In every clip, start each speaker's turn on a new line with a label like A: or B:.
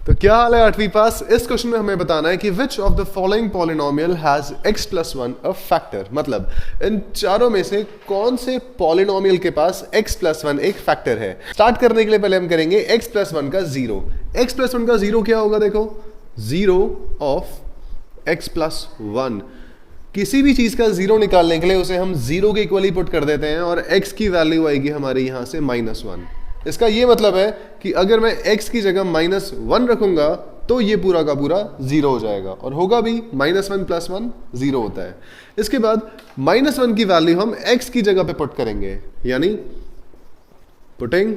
A: तो क्या हाल है 8वीं पास। इस क्वेश्चन में हमें बताना है कि which of the following polynomial has x plus one a factor, मतलब इन चारों में से कौन से पॉलिनोमियल के पास x प्लस वन एक फैक्टर है। स्टार्ट करने के लिए पहले हम करेंगे x प्लस वन का जीरो। x प्लस वन का जीरो क्या होगा, देखो zero of x plus one. किसी भी चीज का जीरो निकालने के लिए उसे हम जीरो के इक्वली पुट कर देते हैं और x की वैल्यू आएगी हमारे यहां से -1। इसका ये मतलब है कि अगर मैं x की जगह -1 रखूंगा तो ये पूरा का पूरा जीरो हो जाएगा और होगा भी -1 प्लस 1 जीरो होता है। इसके बाद -1 की वैल्यू हम x की जगह पे पुट करेंगे, यानी पुटिंग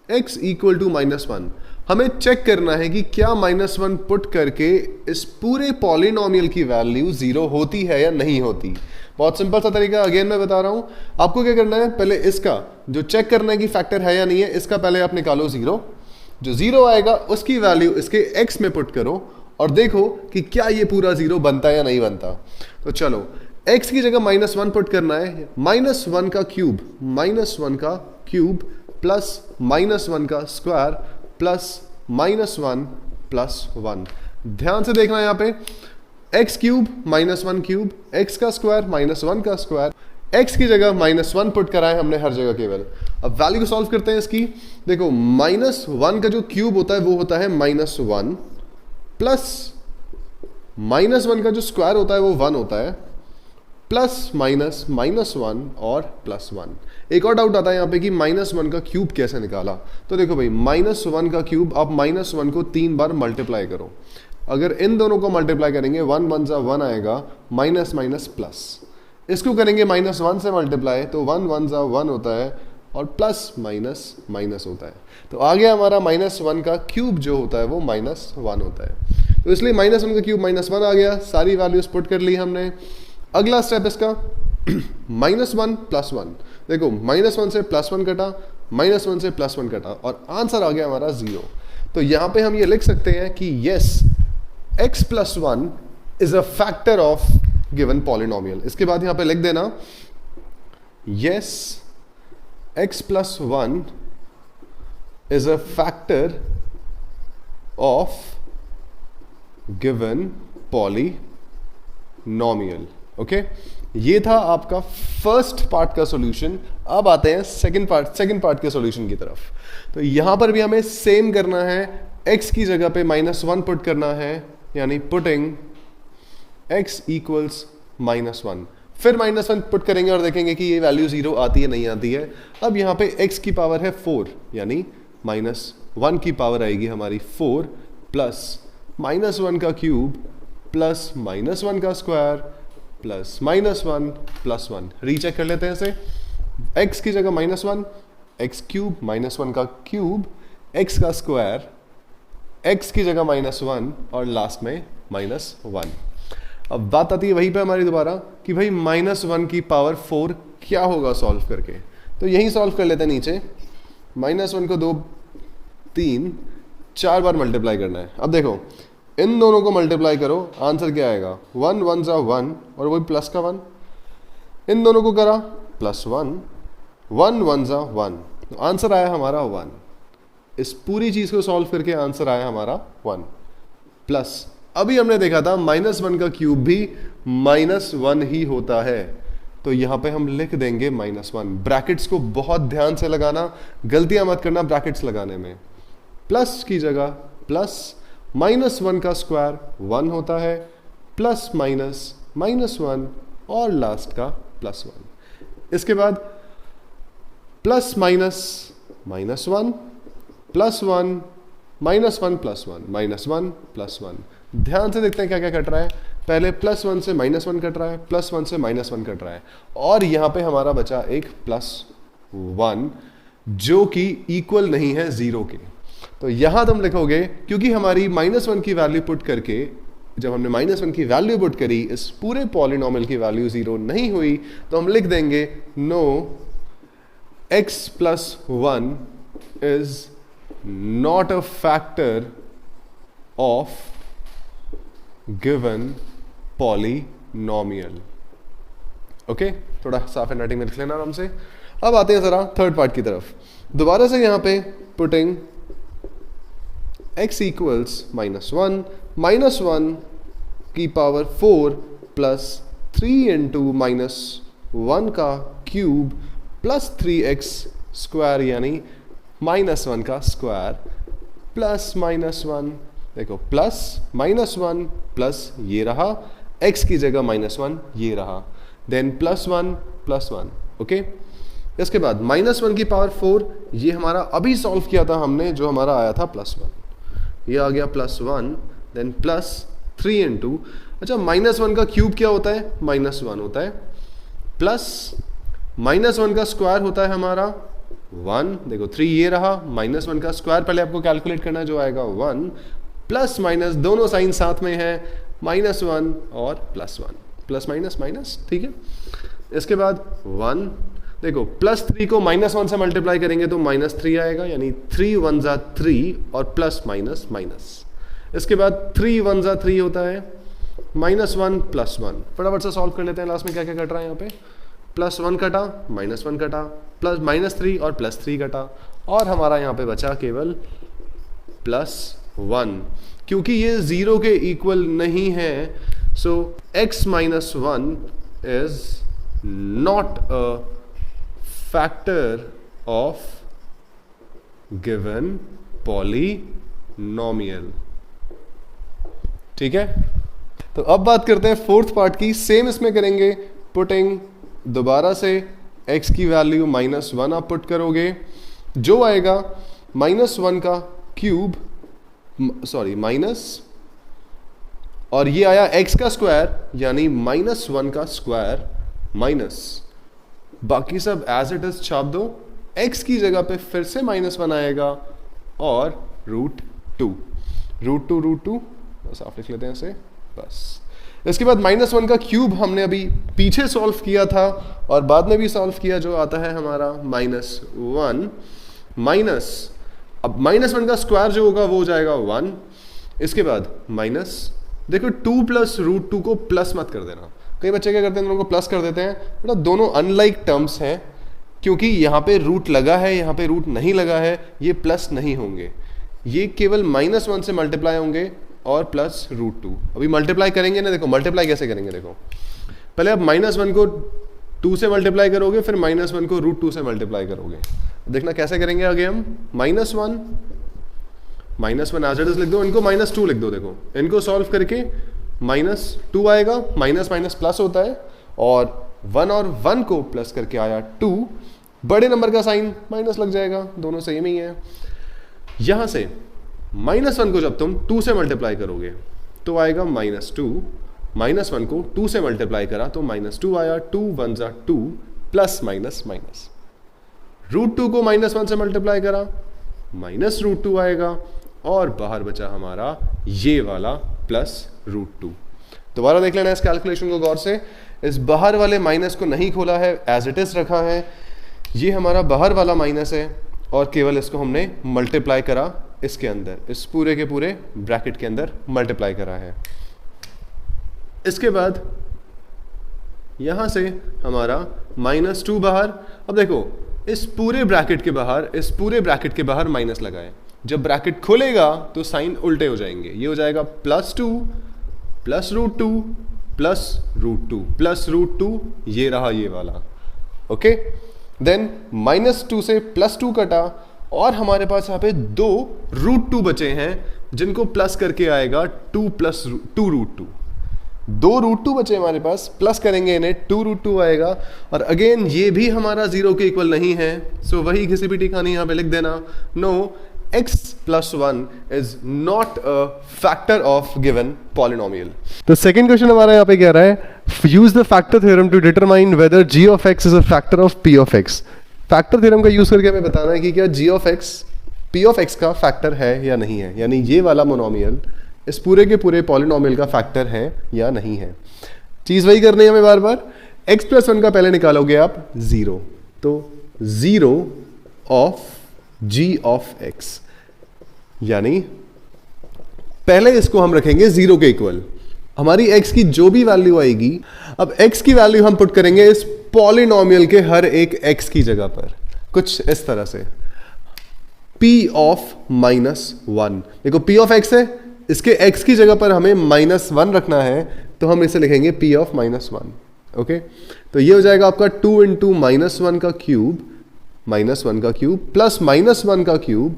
A: x इक्वल टू -1। हमें चेक करना है कि क्या -1 पुट करके इस पूरे पॉलिनोमियल की वैल्यू जीरो होती है या नहीं होती। बहुत सिंपल सा तरीका, अगेन मैं बता रहा हूं। आपको क्या करना है, पहले इसका जो चेक करना है कि फैक्टर है या नहीं है, इसका पहले आप निकालो जीरो। जो जीरो आएगा उसकी वैल्यू इसके x में पुट करो और देखो कि क्या ये पूरा जीरो बनता है या नहीं बनता। तो चलो x की जगह -1 पुट करना है। -1 का क्यूब, -1 का क्यूब प्लस -1 का स्क्वायर प्लस -1 प्लस 1। ध्यान से देखना यहाँ पे x क्यूब -1 क्यूब, x का स्क्वायर -1 का स्क्वायर, x की जगह -1 पुट करा है हमने हर जगह केवल। अब वैल्यू को सॉल्व करते हैं इसकी। देखो -1 का जो क्यूब होता है वो होता है -1 प्लस -1 का जो स्क्वायर होता है वो 1 होता है, प्लस माइनस -1 और +1। एक और डाउट आता है यहाँ पे कि -1 का क्यूब कैसे निकाला। तो देखो भाई -1 का क्यूब, आप -1 को 3 बार मल्टीप्लाई करो। अगर इन दोनों को मल्टीप्लाई करेंगे 1 1 जा 1 आएगा, माइनस माइनस प्लस। इसको करेंगे -1 से मल्टीप्लाई तो 1 1 जा 1 होता है और प्लस माइनस माइनस होता है। तो आ गया हमारा -1 का क्यूब जो होता है वो -1 होता है। तो इसलिए -1 का क्यूब -1 आ गया। सारी वैल्यूज पुट कर ली हमने। अगला स्टेप इसका -1 प्लस 1। देखो -1 से +1 कटा, -1 से +1 कटा और आंसर आ गया हमारा 0। तो यहां पे हम ये लिख सकते हैं कि yes, x plus 1 is a factor of given polynomial. इसके बाद यहां पे लिख देना yes, x plus 1 is a factor of given polynomial. Okay, ये था आपका फर्स्ट पार्ट का सॉल्यूशन। अब आते हैं सेकंड पार्ट के सॉल्यूशन की तरफ। तो यहां पर भी हमें सेम करना है, x की जगह पे -1 पुट करना है, यानी पुटिंग x इक्वल्स -1। फिर -1 पुट करेंगे और देखेंगे कि ये वैल्यू 0 आती है नहीं आती है। अब यहाँ पे x की पावर है 4, यानी -1 की पावर आएगी हमारी 4 प्लस -1 का क्यूब प्लस -1 का स्क्वायर प्लस -1 प्लस 1। रीचेक कर लेते हैं इसे। x की जगह -1, x क्यूब -1 का क्यूब, x का स्क्वायर, x की जगह -1 और लास्ट में -1। अब बात आती है वहीं पे हमारी दोबारा कि भाई -1 की पावर 4 क्या होगा सॉल्व करके। तो यही सॉल्व कर लेते हैं नीचे। -1 को 2 3 4 बार मल्टीप्लाई करना है। अब देखो इन दोनों को मल्टीप्लाई करो, आंसर क्या आएगा, 1 1 जा 1 और वही प्लस का 1। इन दोनों को करा +1, 1 1 जा 1, तो आंसर आया हमारा 1। इस पूरी चीज को सॉल्व करके आंसर आया हमारा 1 प्लस। अभी हमने देखा था -1 का क्यूब भी -1 ही होता है, तो यहां पे हम लिख देंगे -1। ब्रैकेट्स को बहुत ध्यान से लगाना, गलतियां मत करना ब्रैकेट्स लगाने में। प्लस की जगह प्लस, -1 का स्क्वायर 1 होता है, प्लस माइनस -1 और लास्ट का +1। इसके बाद plus minus -1 plus 1 -1 plus 1 -1 plus 1। ध्यान से देखते हैं क्या क्या कट रहा है। पहले +1 से -1 कट रहा है, +1 से -1 कट रहा है और यहां पे हमारा बचा एक +1 जो कि इक्वल नहीं है 0 के। तो यहां तुम लिखोगे, क्योंकि हमारी -1 की वैल्यू पुट करके, जब हमने -1 की वैल्यू पुट करी, इस पूरे पॉलिनोमियल की वैल्यू 0 नहीं हुई, तो हम लिख देंगे no x plus 1 is not a factor of given polynomial. Okay, थोड़ा साफ एंड राइटिंग में लिख लेना आराम से। अब आते हैं जरा थर्ड पार्ट की तरफ। दोबारा से यहां पे putting x equals minus one की पावर 4 प्लस 3 इंटू -1 का क्यूब प्लस 3x स्क्वायर यानी -1 का स्क्वायर प्लस -1, देखो प्लस -1 प्लस ये रहा, x की जगह -1 ये रहा, देन +1 ओके। इसके बाद -1 की पावर 4, ये हमारा अभी सॉल्व किया था हमने, जो हमारा आया था +1, ये आ गया +1, देन प्लस 3 इंटू, अच्छा -1 का क्यूब क्या होता है, -1 होता है, प्लस -1 का स्क्वायर होता है हमारा 1, देखो 3 ये रहा, -1 का स्क्वायर पहले आपको कैलकुलेट करना है जो आएगा 1, प्लस माइनस दोनों साइन साथ में है, -1 और +1, प्लस माइनस माइनस, ठीक है। इसके बाद 1, देखो +3 को -1 से मल्टीप्लाई करेंगे तो -3 आएगा, यानी 3 1 जा 3 और प्लस माइनस माइनस। इसके बाद 3 1 जा 3 होता है, -1 +1, फटाफट से सॉल्व कर लेते हैं। लास्ट में क्या क्या कट रहा है यहाँ पे, +1 कटा, -1 कटा, प्लस -3 और +3 कटा, और हमारा यहाँ पे बचा केवल +1, क्योंकि ये 0 के इक्वल नहीं है, सो x -1 is not a factor of given polynomial, ठीक है। तो अब बात करते हैं फोर्थ पार्ट की, सेम इसमें करेंगे, पुटिंग दोबारा से x की वैल्यू -1 आप पुट करोगे, जो आएगा -1 का क्यूब, सॉरी माइनस, और ये आया x का स्क्वायर यानी -1 का स्क्वायर माइनस, बाकी सब एज इट इज छाप दो, x की जगह पे फिर से -1 आएगा और √2, बस आप लिख लेते हैं इसे, बस। इसके बाद -1 का क्यूब हमने अभी पीछे सॉल्व किया था और बाद में भी सॉल्व किया, जो आता है हमारा -1 माइनस, अब -1 का स्क्वायर जो होगा वो हो जाएगा 1, इसके बाद माइनस, देखो 2 प्लस √2 को प्लस मत कर देना, कई बच्चे क्या करते हैं दोनों को प्लस कर देते हैं, बेटा दोनों अनलाइक टर्म्स हैं, क्योंकि यहाँ पे रूट लगा है, यहाँ पे रूट नहीं लगा है, ये प्लस नहीं होंगे, ये केवल -1 से मल्टीप्लाई होंगे और प्लस √2। अभी मल्टीप्लाई करेंगे ना, देखो मल्टीप्लाई कैसे करेंगे, देखो पहले आप -1 को 2 से मल्टीप्लाई करोगे, फिर -1 को √2 से मल्टीप्लाई करोगे, देखना कैसे करेंगे आगे हम, -1 एज इट इज लिख दो, इनको -2 लिख दो, देखो इनको सॉल्व करके -2 आएगा, माइनस माइनस प्लस होता है, और 1 और 1 को प्लस करके आया 2, बड़े नंबर का साइन माइनस लग जाएगा, दोनों सेम ही है। यहां से -1 को जब तुम 2 से मल्टीप्लाई करोगे तो आएगा -2, -1 को 2 से मल्टीप्लाई करा तो -2 आया, 2 1 जा 2, प्लस माइनस माइनस, √2 को -1 से मल्टीप्लाई करा, -√2 आएगा, और बाहर बचा हमारा ये वाला +√2। दोबारा देख लेना इस कैलकुलेशन को गौर से, इस बाहर वाले माइनस को नहीं खोला है, एज इट इज रखा है, ये हमारा बाहर वाला माइनस है, और केवल इसको हमने मल्टीप्लाई करा इसके अंदर, इस पूरे के पूरे ब्रैकेट के अंदर मल्टीप्लाई करा है। इसके बाद यहां से हमारा -2 बाहर, अब देखो इस पूरे ब्रैकेट के बाहर माइनस लगा है, जब ब्रैकेट खुलेगा तो साइन उल्टे हो जाएंगे, ये हो जाएगा +2 प्लस √2 प्लस √2, ये रहा ये वाला, ओके। देन -2 से +2 कटा, और हमारे पास यहाँ पे 2 √2 बचे हैं, जिनको प्लस करके आएगा 2 प्लस 2 √2, 2 √2 बचे हमारे पास, प्लस करेंगे इन्हें 2 √2 आएगा, और अगेन ये भी हमारा 0 के इक्वल नहीं है, सो वही घिसी पिटी कहानी यहाँ पे लिख देना, no x + 1 is not a factor of given polynomial। तो सेकंड क्वेश्चन हमारा यहाँ पे कह रहा है, use the factor theorem to determine whether g of x is a factor of p of x। Factor theorem का यूज करके हमें बताना है कि क्या g of x p of x का फैक्टर है या नहीं है, यानी ये वाला मोनोमियल इस पूरे के पूरे पॉलिनोमियल का फैक्टर है या नहीं है। चीज वही करनी है हमें बार बार, x + 1 का पहले निकालोगे आप 0, तो 0 ऑफ g of x, यानी पहले इसको हम रखेंगे 0 के इक्वल, हमारी x की जो भी वैल्यू आएगी, अब x की वैल्यू हम पुट करेंगे इस पॉलिनोमियल के हर एक x की जगह पर, कुछ इस तरह से। P of -1। देखो P ऑफ x है, इसके x की जगह पर हमें -1 रखना है, तो हम इसे लिखेंगे P ऑफ -1। ओके, तो ये हो जाएगा आपका 2 इंटू -1 का क्यूब, -1 का क्यूब प्लस -1 का क्यूब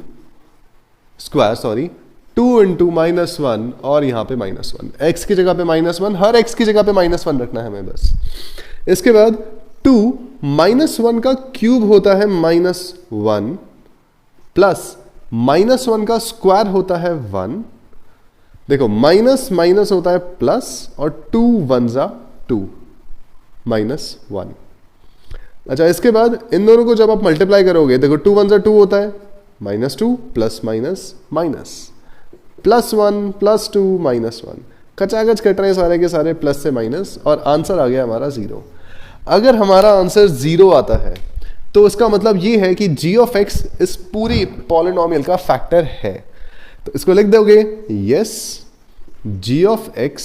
A: स्क्वायर, सॉरी 2 इंटू -1 और यहाँ पे -1, x की जगह पे -1, हर x की जगह पे -1 रखना है हमें बस। इसके बाद 2 -1 का क्यूब होता है -1 प्लस -1 का स्क्वायर होता है 1। देखो माइनस माइनस होता है प्लस और 2 1 जा 2 -1। अच्छा, इसके बाद इन दोनों को जब आप मल्टीप्लाई करोगे, देखो 2 1 जा 2 होता है, -2 प्लस माइनस माइनस +1 +2 -1, कचाकच कट रहे हैं सारे के सारे प्लस से माइनस, और आंसर आ गया हमारा 0। अगर हमारा आंसर 0 आता है तो इसका मतलब ये है कि g ऑफ x इस पूरी पॉलिनोमियल का फैक्टर है। तो इसको लिख दोगे, yes g of x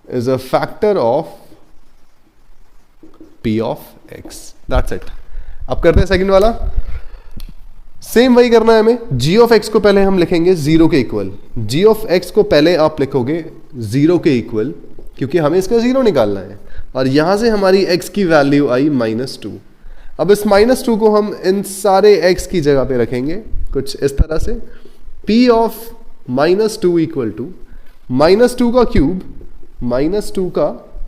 A: is a factor of p of x। That's it. अब करते हैं सेकंड वाला। सेम वही करना है हमें। g ऑफ x को पहले हम लिखेंगे 0 के इक्वल। g ऑफ x को पहले आप लिखोगे 0 के इक्वल, क्योंकि हमें इसका 0 निकालना है, और यहां से हमारी x की वैल्यू आई -2। अब इस -2 को हम इन सारे x की जगह पे रखेंगे कुछ इस तरह से। p ऑफ -2 इक्वल टू -2 का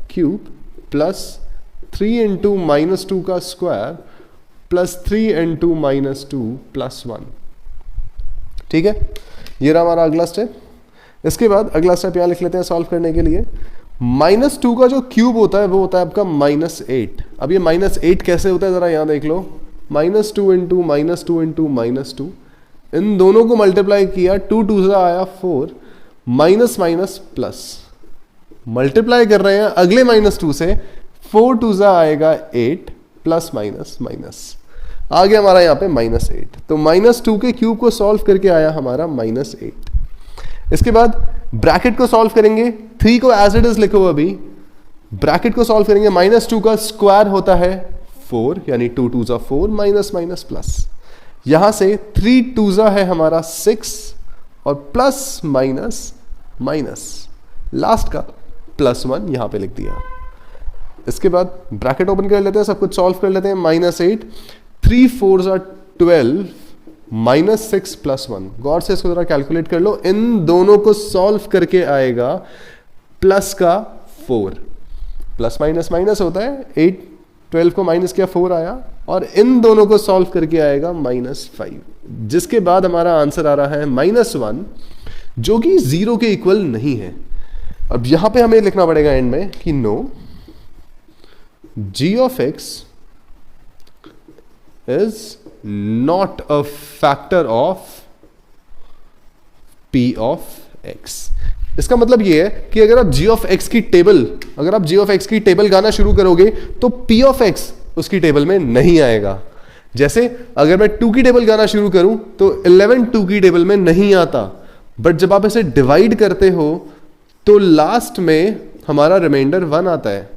A: क्यूब प्लस 3 इंटू -2 का स्क्वायर प्लस 3 इंटू -2 प्लस 1। ठीक है, ये रहा हमारा अगला स्टेप। इसके बाद अगला स्टेप यहां लिख लेते हैं सॉल्व करने के लिए। -2 का जो क्यूब होता है वो होता है आपका -8। अब ये -8 कैसे होता है जरा यहां देख लो। -2 इंटू -2 इंटू -2, इन दोनों को मल्टीप्लाई किया, 2 2 से आया 4, माइनस माइनस प्लस, मल्टीप्लाई कर रहे हैं अगले -2 से, 4 2 से आएगा 8 प्लस माइनस माइनस, आ गया हमारा यहाँ पे -8। तो -2 के क्यूब को सॉल्व करके आया हमारा -8। इसके बाद ब्रैकेट को सॉल्व करेंगे, 3 को एज इट इज लिखो अभी, ब्रैकेट को सॉल्व करेंगे, -2 का स्क्वायर होता है 4, यानी 2 2 जा 4, माइनस माइनस प्लस, यहां से 3 2 जा है हमारा 6 और प्लस माइनस माइनस, लास्ट का +1 यहां पे लिख दिया। इसके बाद ब्रैकेट ओपन कर लेते हैं, सब कुछ सॉल्व कर लेते हैं। -8, 3 4 जा 12, -6 + 1, गौर से इसको जरा कैलकुलेट कर लो, इन दोनों को सॉल्व करके आएगा प्लस का 4, प्लस माइनस माइनस होता है, 8 12 को माइनस किया 4 आया, और इन दोनों को सॉल्व करके आएगा -5, जिसके बाद हमारा आंसर आ रहा है -1, जो कि 0 के इक्वल नहीं है। अब यहां पे हमें लिखना पड़ेगा एंड में कि no, g of x is not a factor of p of x। इसका मतलब ये है कि अगर आप g of x की टेबल गाना शुरू करोगे तो p of x उसकी टेबल में नहीं आएगा। जैसे अगर मैं 2 की टेबल गाना शुरू करूं तो 11 2 की टेबल में नहीं आता, बट जब आप इसे डिवाइड करते हो तो लास्ट में हमारा रिमाइंडर 1 आता है।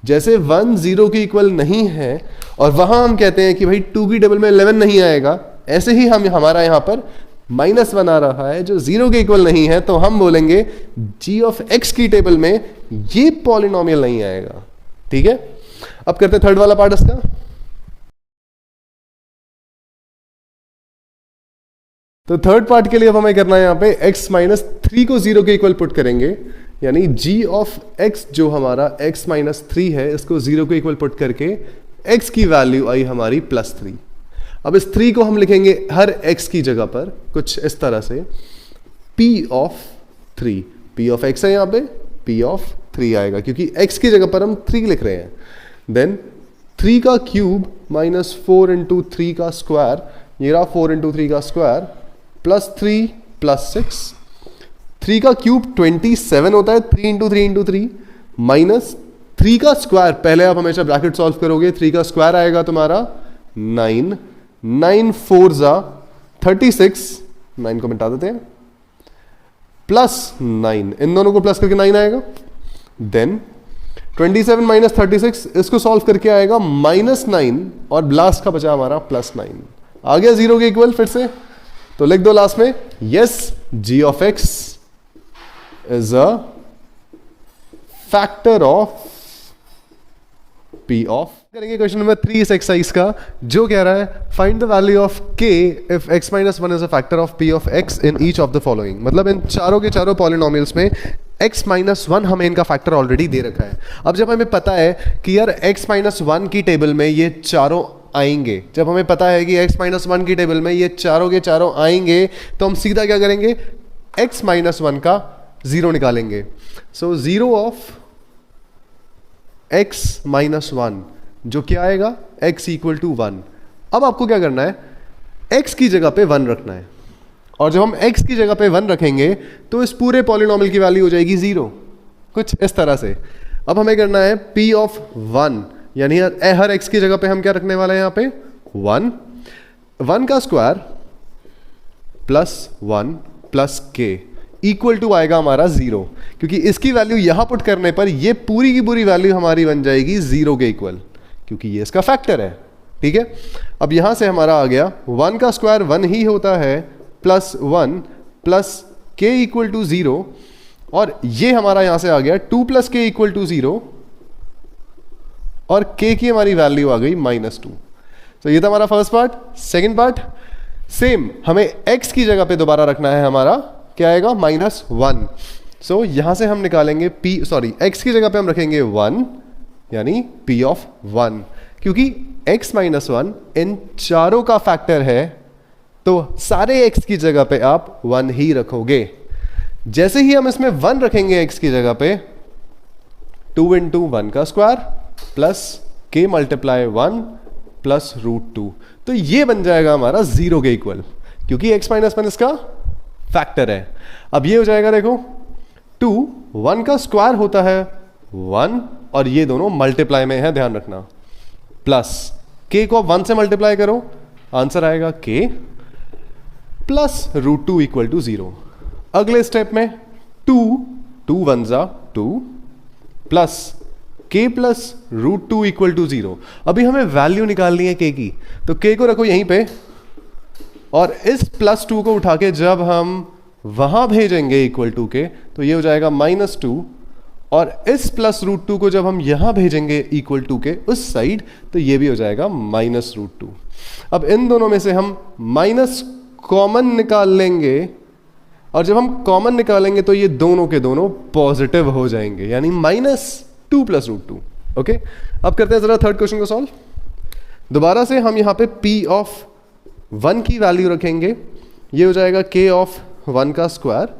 A: जैसे 1 0 के इक्वल नहीं है और वहां हम कहते हैं कि भाई 2 की टेबल में 11 नहीं आएगा, ऐसे ही हमारा यहां पर -1 आ रहा है जो 0 के इक्वल नहीं है, तो हम बोलेंगे g of x की टेबल में ये पॉलिनोमियल नहीं आएगा। ठीक है, अब करते हैं थर्ड वाला पार्ट इसका। तो थर्ड पार्ट के लिए अब हमें करना है, यहां पे x - 3 को 0 के इक्वल पुट करेंगे, यानी g ऑफ x जो हमारा x - 3 है, इसको 0 के इक्वल पुट करके x की वैल्यू आई हमारी +3। अब इस 3 को हम लिखेंगे हर x की जगह पर कुछ इस तरह से, p of 3, p of x है यहां पे, p ऑफ 3 आएगा क्योंकि x की जगह पर हम 3 लिख रहे हैं। देन 3 का क्यूब -4 इंटू 3 का स्क्वायर, ये रहा 4 इंटू 3 का स्क्वायर, +3 +6, 3 का क्यूब 27 होता है, 3 इंटू 3 इंटू 3, -3 का स्क्वायर, पहले आप हमेशा ब्रैकेट सॉल्व करोगे, 3 का स्क्वायर आएगा तुम्हारा 9, 9 4 जा 36, 9 को मिटा देते हैं, +9, इन दोनों को प्लस करके 9 आएगा। देन 27 - 36, इसको सॉल्व करके आएगा -9 और लास्ट का बचा हमारा +9, आ गया 0 के इक्वल। फिर से तो लिख दो लास्ट में, yes g of x is a factor of p of. करेंगे क्वेश्चन नंबर 3 इस एक्सरसाइज का, जो कह रहा है find the value of k if x minus 1 is a factor of p of x in each of the following. मतलब इन चारों के चारों पॉलिनोमियल्स में x माइनस 1 हमें इनका फैक्टर ऑलरेडी दे रखा है। अब जब हमें पता है कि यार x माइनस 1 की टेबल में ये चारों आएंगे, जब हमें पता है कि x माइनस 1 की टेबल में ये चारों के चारों आएंगे, तो हम सीधा क्या करेंगे, x माइनस 1 का 0 निकालेंगे। सो 0 ऑफ x माइनस 1 जो क्या आएगा, x इक्वल टू 1। अब आपको क्या करना है, x की जगह पे 1 रखना है, और जब हम x की जगह पे 1 रखेंगे तो इस पूरे पॉलिनोमियल की वैल्यू हो जाएगी 0, कुछ इस तरह से। अब हमें करना है p ऑफ 1, यानी हर x की जगह पे हम क्या रखने वाले हैं यहाँ पे 1 का square plus 1 plus k equal to आएगा हमारा 0, क्योंकि इसकी वैल्यू यहां पुट करने पर ये पूरी की पूरी वैल्यू हमारी बन जाएगी 0 के इक्वल, क्योंकि ये इसका फैक्टर है। ठीक है, अब यहां से हमारा आ गया 1 का स्क्वायर 1 ही होता है, plus 1 plus k equal to 0, और ये हमारा यहां से आ गया 2 प्लस k इक्वल टू 0, और k की हमारी वैल्यू आ गई -2। तो ये था हमारा first part. Second part same, हमें x की जगह पे दोबारा रखना है, हमारा क्या आएगा -1। सो यहां से हम निकालेंगे x की जगह पे हम रखेंगे 1, यानी p ऑफ 1, क्योंकि x माइनस 1 इन चारों का फैक्टर है, तो सारे x की जगह पे आप 1 ही रखोगे। जैसे ही हम इसमें 1 रखेंगे x की जगह पे, 2 इंटू 1 का square plus k multiply 1 plus √2, तो ये बन जाएगा हमारा 0 के इक्वल, क्योंकि x माइनस 1 इसका फैक्टर है। अब ये हो जाएगा, देखो 2 1 का स्क्वायर होता है 1, और ये दोनों मल्टीप्लाई में है, ध्यान रखना, प्लस k को 1 से मल्टीप्लाई करो, आंसर आएगा k प्लस √2 इक्वल टू 0। अगले स्टेप में 2 1 जा 2 plus k plus √2 equal to 0। अभी हमें वैल्यू निकालनी है k की, तो k को रखो यहीं पे, और इस +2 को उठा के जब हम वहां भेजेंगे इक्वल टू के, तो ये हो जाएगा -2, और इस प्लस √2 को जब हम यहां भेजेंगे इक्वल टू के उस साइड, तो ये भी हो जाएगा -√2। अब इन दोनों में से हम माइनस कॉमन निकाल लेंगे, और जब हम कॉमन निकालेंगे तो ये दोनों के दोनों पॉजिटिव हो जाएंगे, यानी -2 प्लस √2। ओके, अब करते हैं जरा थर्ड क्वेश्चन को सॉल्व। दोबारा से हम यहां पे p ऑफ 1 की वैल्यू रखेंगे, ये हो जाएगा k ऑफ 1 का स्क्वायर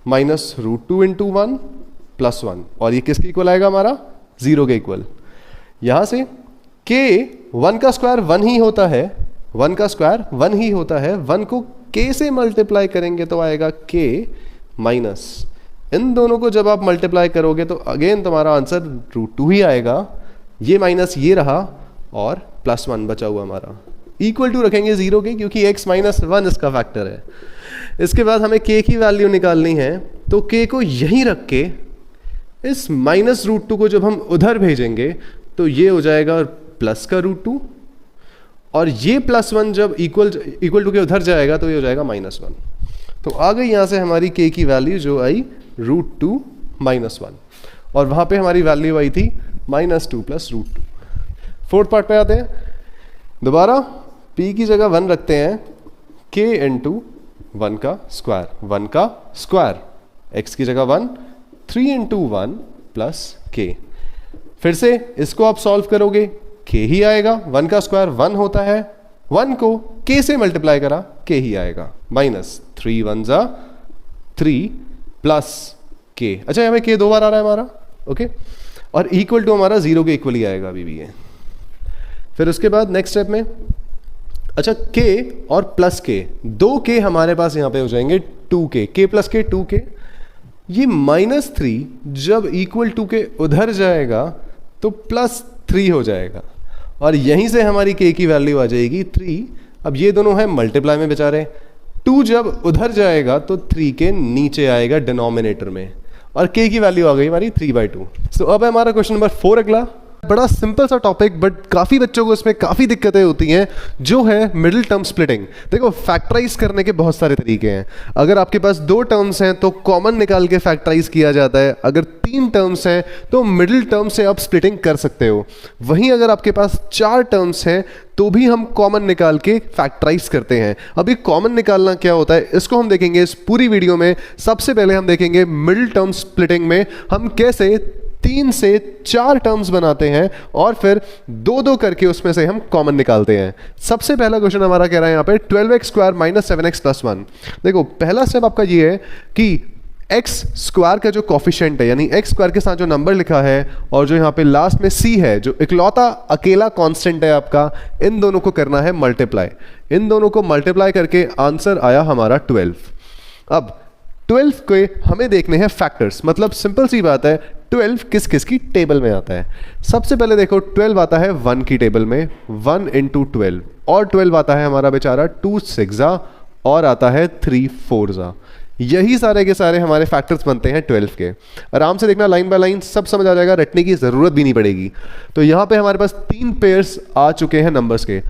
A: माइनस √2 इंटू 1 प्लस 1, और ये किसके इक्वल आएगा, हमारा 0 के इक्वल। यहां से k 1 का स्क्वायर 1 ही होता है, 1 का स्क्वायर 1 ही होता है, 1 को k से मल्टीप्लाई करेंगे तो आएगा k माइनस, इन दोनों को जब आप मल्टीप्लाई करोगे तो अगेन तुम्हारा आंसर √2 ही आएगा, ये माइनस ये रहा, और प्लस 1 बचा हुआ हमारा, इक्वल टू रखेंगे 0 के, क्योंकि x माइनस 1 इसका फैक्टर है। इसके बाद हमें k की वैल्यू निकालनी है, तो k को यहीं रख के इस -√2 को जब हम उधर भेजेंगे तो ये हो जाएगा प्लस का √2, और ये +1 जब इक्वल टू के उधर जाएगा तो ये हो जाएगा -1। तो आ गई यहां से हमारी k की वैल्यू जो आई √2 -1, और वहां पे हमारी वैल्यू आई थी -2 प्लस √2। फोर्थ पार्ट पे आते हैं। दोबारा p की जगह 1 रखते हैं, k इंटू 1 का स्क्वायर, x की जगह 1, 3 इंटू 1 प्लस k। फिर से इसको आप सॉल्व करोगे, k ही आएगा, 1 का स्क्वायर 1 होता है, 1 को k से मल्टीप्लाई करा k ही आएगा, -3 1 जा 3 प्लस k। अच्छा, यहाँ पे k 2 बार आ रहा है हमारा, ओके, और इक्वल टू हमारा 0 के इक्वल ही आएगा अभी भी ये। फिर उसके बाद नेक्स्ट स्टेप में, अच्छा k और प्लस k, 2k हमारे पास यहाँ पे हो जाएंगे 2k, k plus k 2k, ये -3 जब इक्वल टू के उधर जाएगा तो +3 हो जाएगा, और यहीं से हमारी k की वैल्यू आ जाएगी 3। अब ये दोनों हैं मल्टीप्लाई में बेचारे, 2 जब उधर जाएगा तो 3 के नीचे आएगा डिनोमिनेटर में, और k की वैल्यू आ गई हमारी 3/2। सो अब है हमारा क्वेश्चन नंबर 4 अगला, बड़ा सिंपल सा टॉपिक, बट काफ़ी बच्चों को इसमें काफ़ी दिक्कतें होती हैं, जो है मिडिल टर्म स्प्लिटिंग। देखो, फैक्टराइज करने के बहुत सारे तरीके हैं। अगर आपके पास 2 टर्म्स हैं तो कॉमन निकाल के फैक्टराइज किया जाता है। अगर 3 टर्म्स हैं तो मिडिल टर्म से आप स्प्लिटिंग कर सकते हो। वहीं अगर आपके पास 4 टर्म्स हैं तो भी हम कॉमन निकाल के फैक्टराइज करते हैं। अभी कॉमन निकालना क्या होता है, इसको हम देखेंगे इस पूरी वीडियो में। सबसे पहले हम देखेंगे मिडिल टर्म स्प्लिटिंग में हम कैसे 3 से 4 टर्म्स बनाते हैं और फिर 2-2 करके उसमें से हम कॉमन निकालते हैं। सबसे पहला क्वेश्चन हमारा कह रहा है यहाँ पे 12x² - 7x + 1। देखो, पहला स्टेप आपका ये है कि एक्स स्क्वायर का जो कॉफिशिएंट है, यानी एक्स स्क्वायर के साथ जो नंबर लिखा है और जो यहाँ पे लास्ट में सी है, जो इकलौता अकेला कांस्टेंट है आपका, इन दोनों को करना है मल्टीप्लाई। इन दोनों को मल्टीप्लाई करके आंसर आया हमारा 12। अब 12 के हमें देखने हैं फैक्टर्स, मतलब सिंपल सी बात है, 12 किस किस की टेबल में आता है। सबसे पहले देखो, 12 आता है 1 की टेबल में, 1 × 12, और 12 आता है हमारा बेचारा 2 6 और आता है 3 4। यही सारे के सारे हमारे फैक्टर्स बनते हैं 12 के। आराम से देखना, लाइन बाय लाइन सब समझ आ जाएगा, रटने की ज़रूरत भी नहीं पड़ेगी। तो यहाँ पे हमारे पास 3 पेयर्स आ चुके हैं नंबर्स के।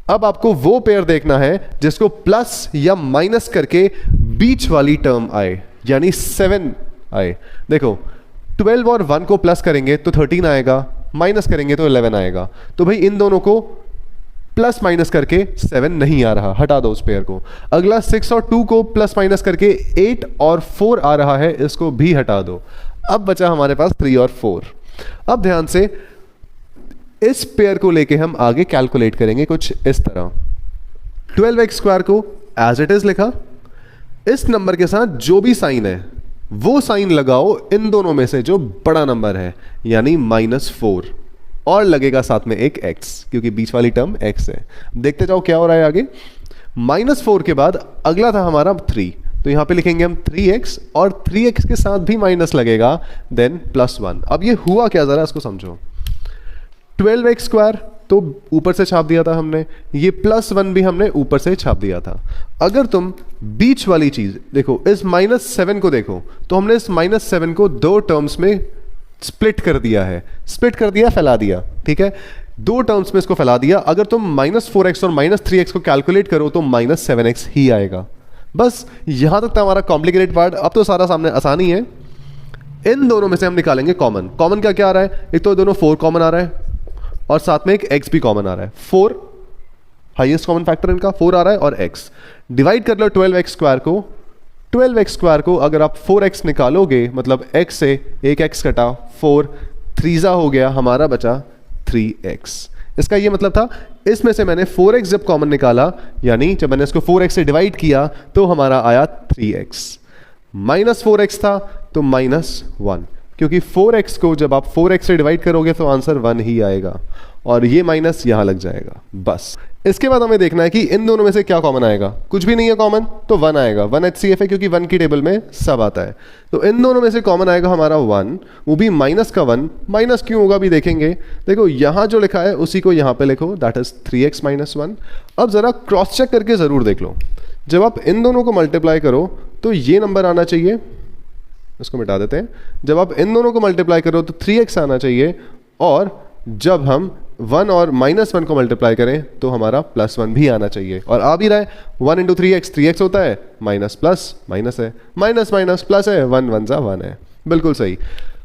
A: अब आपको वो पेयर देखना है जिसको प्लस या माइनस करके बीच वाली टर्म आए, यानी 7 आए। देखो, 12 और 1 को प्लस करेंगे तो 13 आएगा, माइनस करेंगे तो 11 आएगा। तो भाई इन दोनों को प्लस माइनस करके 7 नहीं आ रहा, हटा दो उस पेयर को। अगला 6 और 2 को प्लस माइनस करके 8 और 4 आ रहा है, इसको भी हटा दो। अब बचा हमारे पास 3 और 4। अब ध्यान से इस पेयर को लेके हम आगे कैलकुलेट करेंगे कुछ इस तरह। 12x² को एज इट इज लिखा, इस नंबर के साथ जो भी साइन है वो साइन लगाओ इन दोनों में से जो बड़ा नंबर है, यानी -4, और लगेगा साथ में एक x, क्योंकि बीच वाली टर्म x है। देखते जाओ क्या हो रहा है आगे। -4 के बाद अगला था हमारा 3, तो यहां पे लिखेंगे हम 3x, और 3x के साथ भी माइनस लगेगा, देन +1। अब ये हुआ क्या, जरा इसको समझो। 12x² तो ऊपर से छाप दिया था हमने, ये +1 भी हमने ऊपर से छाप दिया था। अगर तुम बीच वाली चीज देखो, इस -7 को देखो, तो हमने इस -7 को 2 टर्म्स में स्प्लिट कर दिया है। स्प्लिट कर दिया, फैला दिया, ठीक है, 2 टर्म्स में इसको फैला दिया। अगर तुम -4x और -3x को कैलकुलेट करो तो -7x ही आएगा। बस यहां तक था हमारा कॉम्प्लिकेटेड पार्ट। अब तो सारा सामने आसानी है। इन दोनों में से हम निकालेंगे कॉमन। कॉमन क्या क्या आ रहा है, एक तो दोनों 4 कॉमन आ रहा है और साथ में एक x भी कॉमन आ रहा है। 4 हाईएस्ट कॉमन फैक्टर इनका 4 आ रहा है, और x डिवाइड कर लो 12x² को। 12x² को अगर आप 4x निकालोगे, मतलब x से एक x कटा, 4 3 हो गया, हमारा बचा 3x। इसका ये मतलब था, इसमें से मैंने 4x जब कॉमन निकाला, यानी जब मैंने इसको 4x से डिवाइड किया तो हमारा आया 3x। -4x था तो -1, क्योंकि 4x को जब आप 4x से डिवाइड करोगे तो आंसर 1 ही आएगा, और ये माइनस यहां लग जाएगा। बस इसके बाद हमें देखना है कि इन दोनों में से क्या कॉमन आएगा। कुछ भी नहीं है कॉमन तो 1 आएगा। 1 HCF है, क्योंकि 1 की टेबल में सब आता है। तो इन दोनों में से कॉमन आएगा हमारा 1, वो भी माइनस का 1। माइनस क्यों होगा भी देखेंगे। देखो, यहां जो लिखा है उसी को यहां पे लिखो, दैट इज 3x - 1। अब जरा क्रॉस चेक करके जरूर देख लो, जब आप इन दोनों को मल्टीप्लाई करो तो ये नंबर आना चाहिए, इसको मिटा देते हैं। जब आप इन दोनों को मल्टीप्लाई करो तो 3x आना चाहिए, और जब हम 1 और -1 को मल्टीप्लाई करें तो हमारा +1 भी आना चाहिए, और आ भी रहा है। 1 × 3x 3x होता है, माइनस प्लस माइनस है, माइनस माइनस प्लस है, 1 1 = 1 है। बिल्कुल सही।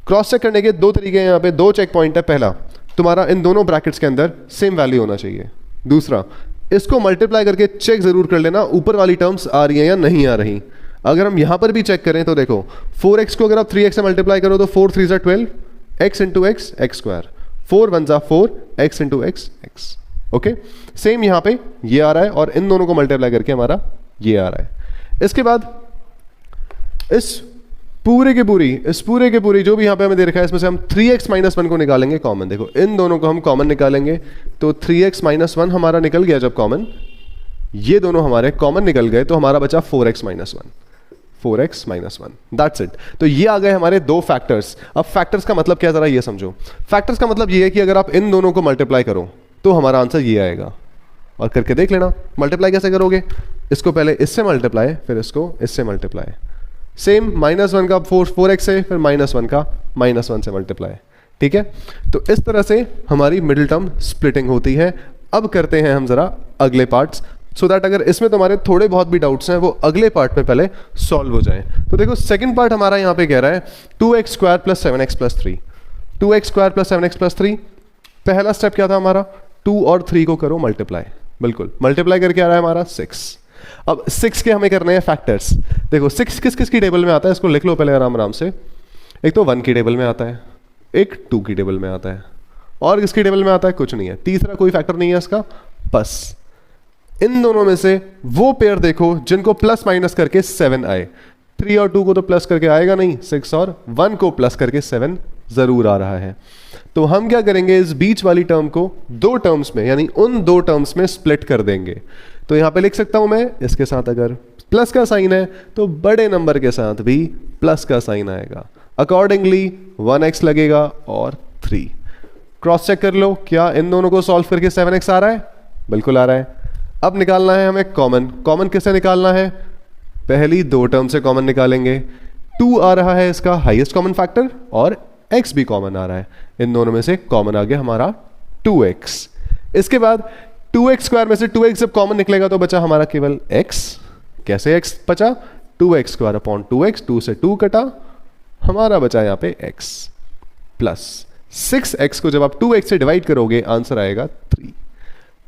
A: क्रॉस चेक करने के 2 तरीके हैं, यहाँ पे 2 चेक पॉइंट है। पहला, तुम्हारा इन दोनों ब्रैकेट्स के अंदर सेम वैल्यू होना चाहिए। दूसरा, इसको मल्टीप्लाई करके चेक जरूर कर लेना ऊपर वाली टर्म्स आ रही हैं या नहीं आ रही। अगर हम यहां पर भी चेक करें तो देखो, 4x को अगर आप 3x से मल्टीप्लाई करो तो 4 3 = 12, x × x x², 4 1 = 4, x × x x। Okay, same यहां पे ये आ रहा है, और इन दोनों को मल्टीप्लाई करके हमारा ये आ रहा है। इसके बाद इस पूरे के पूरी जो भी यहां पे हमें दे रखा है, इसमें से हम 3x - 1 को निकालेंगे कॉमन। देखो, इन दोनों को हम कॉमन निकालेंगे तो 3x - 1 हमारा निकल गया जब कॉमन, ये दोनों हमारे कॉमन निकल गए तो हमारा बचा 4x - 1। 4x - 1, that's it. तो ये आ गए हमारे 2 फैक्टर्स। अब फैक्टर्स का मतलब क्या, जरा ये समझो। फैक्टर्स का मतलब ये है कि अगर आप इन दोनों को मल्टीप्लाई करो तो हमारा आंसर ये आएगा, और करके देख लेना। मल्टीप्लाई कैसे करोगे, इसको पहले इससे मल्टीप्लाई, फिर इसको इससे मल्टीप्लाई। सेम -1 का 4x से, फिर -1 का -1 से मल्टीप्लाई। ठीक है, तो इस तरह से हमारी मिडिल टर्म स्प्लिटिंग होती है। अब करते हैं हम जरा अगले पार्ट्स, सो दैट अगर इसमें तुम्हारे थोड़े बहुत भी डाउट्स हैं वो अगले पार्ट में पहले सॉल्व हो जाएं। तो देखो सेकंड पार्ट हमारा यहाँ पे कह रहा है 2x square plus 7x plus 3, 2x square plus 7x plus 3। पहला स्टेप क्या था हमारा, 2 और 3 को करो मल्टीप्लाई, बिल्कुल मल्टीप्लाई करके आ रहा है हमारा 6। अब 6 के हमें करने हैं फैक्टर्स। देखो 6 किस किस की टेबल में आता है, इसको लिख लो पहले आराम आराम से। एक तो 1 की टेबल में आता है, एक 2 की टेबल में आता है, और किसकी टेबल में आता है, कुछ नहीं है, तीसरा कोई फैक्टर नहीं है इसका। बस इन दोनों में से वो पेयर देखो जिनको प्लस माइनस करके 7 आए। 3 और 2 को तो प्लस करके आएगा नहीं, 6 और 1 को प्लस करके 7 जरूर आ रहा है। तो हम क्या करेंगे, इस बीच वाली टर्म को दो टर्म्स में, यानी उन दो टर्म्स में स्प्लिट कर देंगे। तो यहां पे लिख सकता हूं मैं, इसके साथ अगर प्लस का साइन है तो बड़े नंबर के साथ भी प्लस का साइन आएगा, अकॉर्डिंगली 1x लगेगा और 3। क्रॉस चेक कर लो, क्या इन दोनों को सॉल्व करके 7x आ रहा है, बिल्कुल आ रहा है। अब निकालना है हमें कॉमन। कॉमन किससे निकालना है, पहली दो टर्म से कॉमन निकालेंगे। 2 आ रहा है इसका हाईएस्ट कॉमन फैक्टर और x भी कॉमन आ रहा है, इन दोनों में से कॉमन आ गया हमारा 2x। इसके बाद 2x स्क्वायर में से 2x जब कॉमन निकलेगा तो बचा हमारा केवल x। कैसे x बचा, 2x स्क्वायर अपॉन 2x, 2 से 2 कटा, हमारा बचा यहां पे x प्लस 6x को जब आप 2x से डिवाइड करोगे आंसर आएगा 3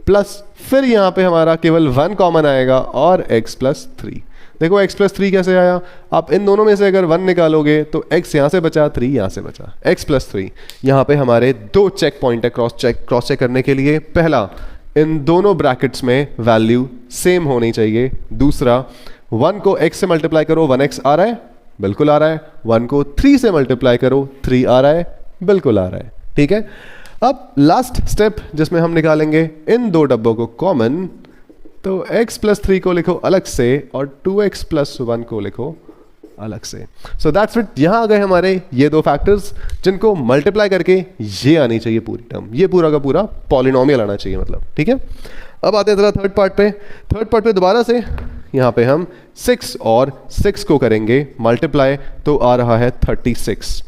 A: प्लस, फिर यहां पे हमारा केवल 1 कॉमन आएगा और x प्लस 3। देखो x प्लस 3 कैसे आया, आप इन दोनों में से अगर 1 निकालोगे तो x यहां से बचा, 3 यहां से बचा, x प्लस 3। यहां पे हमारे दो चेक पॉइंट है क्रॉस चेक करने के लिए। पहला, इन दोनों ब्रैकेट्स में वैल्यू सेम होनी चाहिए। दूसरा, 1 को x से मल्टीप्लाई करो 1x आ रहा है, बिल्कुल आ रहा है। 1 को 3 से मल्टीप्लाई करो 3 आ रहा है, बिल्कुल आ रहा है। ठीक है, अब लास्ट स्टेप जिसमें हम निकालेंगे इन दो डब्बों को कॉमन, तो x प्लस 3 को लिखो अलग से और 2x प्लस 1 को लिखो अलग से। सो दैट्स इट, यहां आ गए हमारे ये दो फैक्टर्स जिनको मल्टीप्लाई करके ये आनी चाहिए पूरी टर्म, ये पूरा का पूरा पॉलिनोमियल आना चाहिए मतलब। ठीक है, अब आते हैं जरा थर्ड पार्ट पे। थर्ड पार्ट पे दोबारा से यहां पे हम 6 और 6 को करेंगे मल्टीप्लाई, तो आ रहा है 36।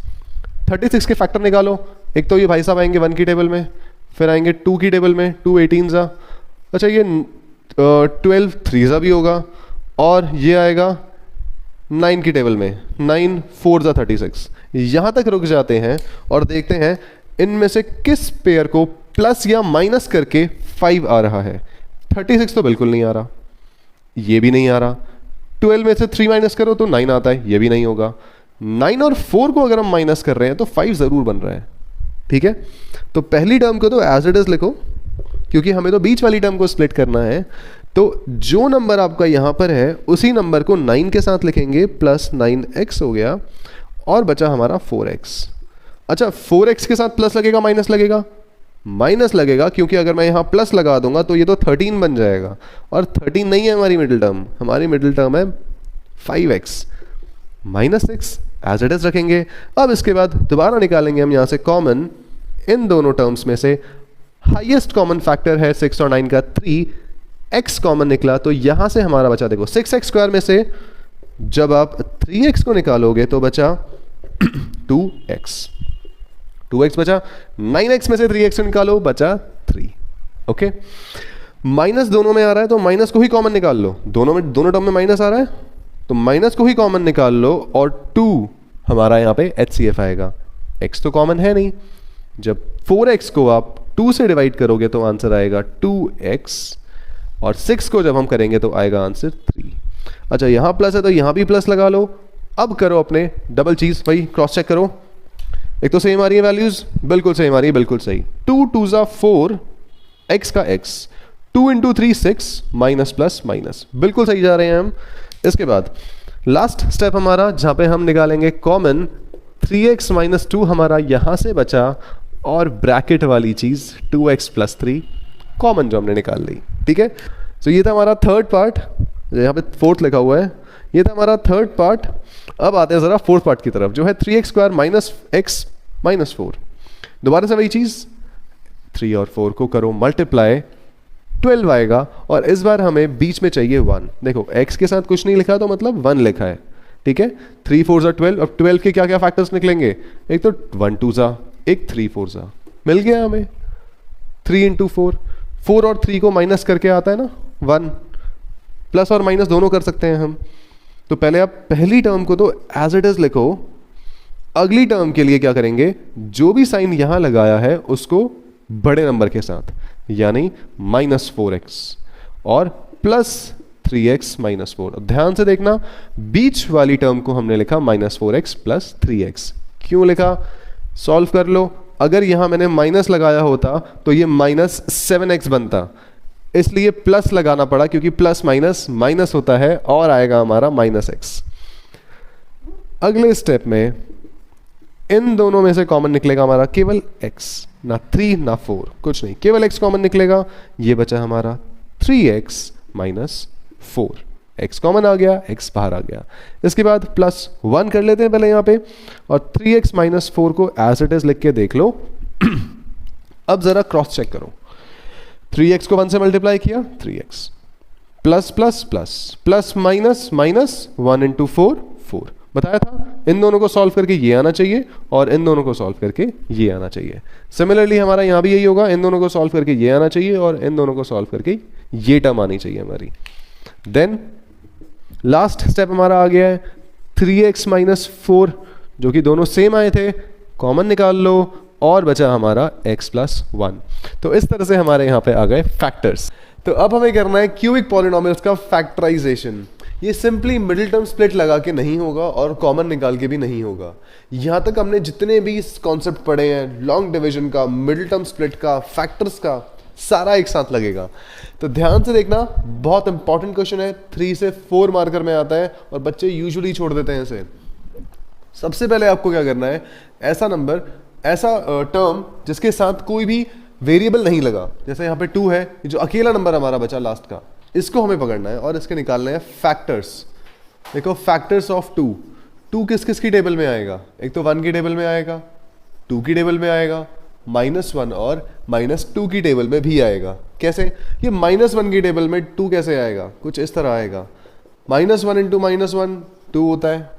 A: 36 के फैक्टर निकालो। एक तो ये भाई साहब आएंगे 1 की टेबल में, फिर आएंगे 2 की टेबल में, 2 18 ज़ा, अच्छा ये 12 3 ज़ा भी होगा, और ये आएगा 9 की टेबल में, 9 4 ज़ा 36। यहाँ तक रुक जाते हैं और देखते हैं इनमें से किस पेयर को प्लस या माइनस करके 5 आ रहा है। 36 तो बिल्कुल नहीं आ रहा, ये भी नहीं आ रहा। 12 में से 3 माइनस करो तो 9 आता है, ये भी नहीं होगा। 9 और 4 को अगर हम माइनस कर रहे हैं तो 5 ज़रूर बन रहा है। ठीक है, तो पहली टर्म को तो एज इट इज लिखो, क्योंकि हमें तो बीच वाली टर्म को स्प्लिट करना है। तो जो नंबर आपका यहां पर है उसी नंबर को 9 के साथ लिखेंगे, प्लस 9x हो गया, और बचा हमारा 4x। अच्छा, 4x के साथ प्लस लगेगा माइनस लगेगा, माइनस लगेगा, क्योंकि अगर मैं यहां प्लस लगा दूंगा तो ये तो 13 बन जाएगा, और 13 नहीं है हमारी मिडिल टर्म, हमारी मिडिल टर्म है 5x minus 6, as it is रखेंगे। अब इसके बाद दोबारा निकालेंगे हम यहां से कॉमन, इन दोनों टर्म्स में से हाईएस्ट कॉमन फैक्टर है 6 और 9 का 3, x कॉमन निकला, तो यहां से हमारा बचा, देखो 6x स्क्वायर में से जब आप 3x को निकालोगे तो बचा 2x बचा। 9x में से 3x निकालो, बचा 3। ओके, माइनस दोनों में आ रहा है तो माइनस को ही कॉमन निकाल लो, दोनों टर्म में माइनस आ रहा है तो माइनस को ही कॉमन निकाल लो, और 2 हमारा यहाँ पे HCF आएगा। x तो कॉमन है नहीं, जब 4x को आप 2 से डिवाइड करोगे तो आंसर आएगा 2x, और 6 को जब हम करेंगे तो आएगा आंसर 3। अच्छा, यहाँ प्लस है तो यहाँ भी प्लस लगा लो। अब करो अपने डबल चीज, भाई क्रॉस चेक करो, एक तो सेम आ रही है वैल्यूज, बिल्कुल सेम आ रही है, बिल्कुल सही। 2 2 ज़ा 4, x का x, 2 into 3 6, minus plus minus, बिल्कुल सही जा रहे हैं हम। इसके बाद लास्ट स्टेप हमारा जहां पे हम निकालेंगे कॉमन, 3x माइनस 2 हमारा यहां से बचा, और ब्रैकेट वाली चीज 2x प्लस 3 कॉमन जो हमने निकाल ली। ठीक है, तो ये था हमारा थर्ड पार्ट, यहाँ पे फोर्थ लिखा हुआ है, ये था हमारा थर्ड पार्ट। अब आते हैं जरा फोर्थ पार्ट की तरफ, जो है 3x square minus x minus 4। दोबारा से वही चीज, 3 और 4 को करो मल्टीप्लाई, 12 आएगा, और इस बार हमें बीच में चाहिए 1। देखो x के साथ कुछ नहीं लिखा तो मतलब 1 लिखा है। ठीक है, 3 4 ज़ा 12, अब 12 के क्या क्या फैक्टर्स निकलेंगे, एक तो 1 2 ज़ा एक 3 4 सा मिल गया हमें, 3 इंटू 4, 4 और 3 को माइनस करके आता है ना 1, प्लस और माइनस दोनों कर सकते हैं हम। तो पहले आप पहली टर्म को तो एज इट इज लिखो, अगली टर्म के लिए क्या करेंगे, जो भी साइन यहां लगाया है उसको बड़े नंबर के साथ, यानी -4x और +3x -4। ध्यान से देखना, बीच वाली टर्म को हमने लिखा -4x + 3x। क्यों लिखा, सॉल्व कर लो। अगर यहां मैंने माइनस लगाया होता तो ये -7x बनता, इसलिए प्लस लगाना पड़ा, क्योंकि प्लस माइनस माइनस होता है और आएगा हमारा -x। अगले स्टेप में इन दोनों में से कॉमन निकलेगा हमारा केवल x, ना 3 ना 4, कुछ नहीं, केवल x कॉमन निकलेगा। ये बचा हमारा 3x - 4, x कॉमन आ गया, x बाहर आ गया। इसके बाद +1 कर लेते हैं पहले यहाँ पे, और 3x - 4 को एज इट इज लिख के देख लो। अब जरा क्रॉस चेक करो, 3x को 1 से मल्टीप्लाई किया, 3x, plus plus plus plus minus minus, 1 into 4 4। बताया था इन दोनों को सॉल्व करके ये आना चाहिए और इन दोनों को सॉल्व करके ये आना चाहिए। सिमिलरली हमारा यहाँ भी यही होगा, इन दोनों को सॉल्व करके ये आना चाहिए और इन दोनों को सॉल्व करके ये टर्म आनी चाहिए हमारी। देन लास्ट स्टेप हमारा आ गया है 3x - 4, जो कि दोनों सेम आए थे, कॉमन निकाल लो और बचा हमारा x + 1। तो इस तरह से हमारे यहाँ पे आ गए फैक्टर्स। तो अब हमें करना है क्यूबिक पॉलिनोमियल्स का फैक्टराइजेशन। ये सिंपली मिडिल टर्म स्प्लिट लगा के नहीं होगा और कॉमन निकाल के भी नहीं होगा। यहाँ तक हमने जितने भी कॉन्सेप्ट पढ़े हैं, लॉन्ग डिवीजन का, मिडिल टर्म स्प्लिट का, फैक्टर्स का, सारा एक साथ लगेगा। तो ध्यान से देखना, बहुत इंपॉर्टेंट क्वेश्चन है, 3 से 4 मार्कर में आता है और बच्चे यूजुअली छोड़ देते हैं इसे। सबसे पहले आपको क्या करना है, ऐसा नंबर, ऐसा टर्म जिसके साथ कोई भी वेरिएबल नहीं लगा, जैसे यहाँ पे 2 है, जो अकेला नंबर हमारा बचा लास्ट का, इसको हमें पकड़ना है और इसके निकालने हैं फैक्टर्स। देखो फैक्टर्स ऑफ 2 किस किस की टेबल में आएगा, एक तो 1 की टेबल में आएगा, 2 की टेबल में आएगा, -1 और -2 की टेबल में भी आएगा। कैसे, ये -1 की टेबल में 2 कैसे आएगा, कुछ इस तरह आएगा, -1 इंटू -1 2 होता है।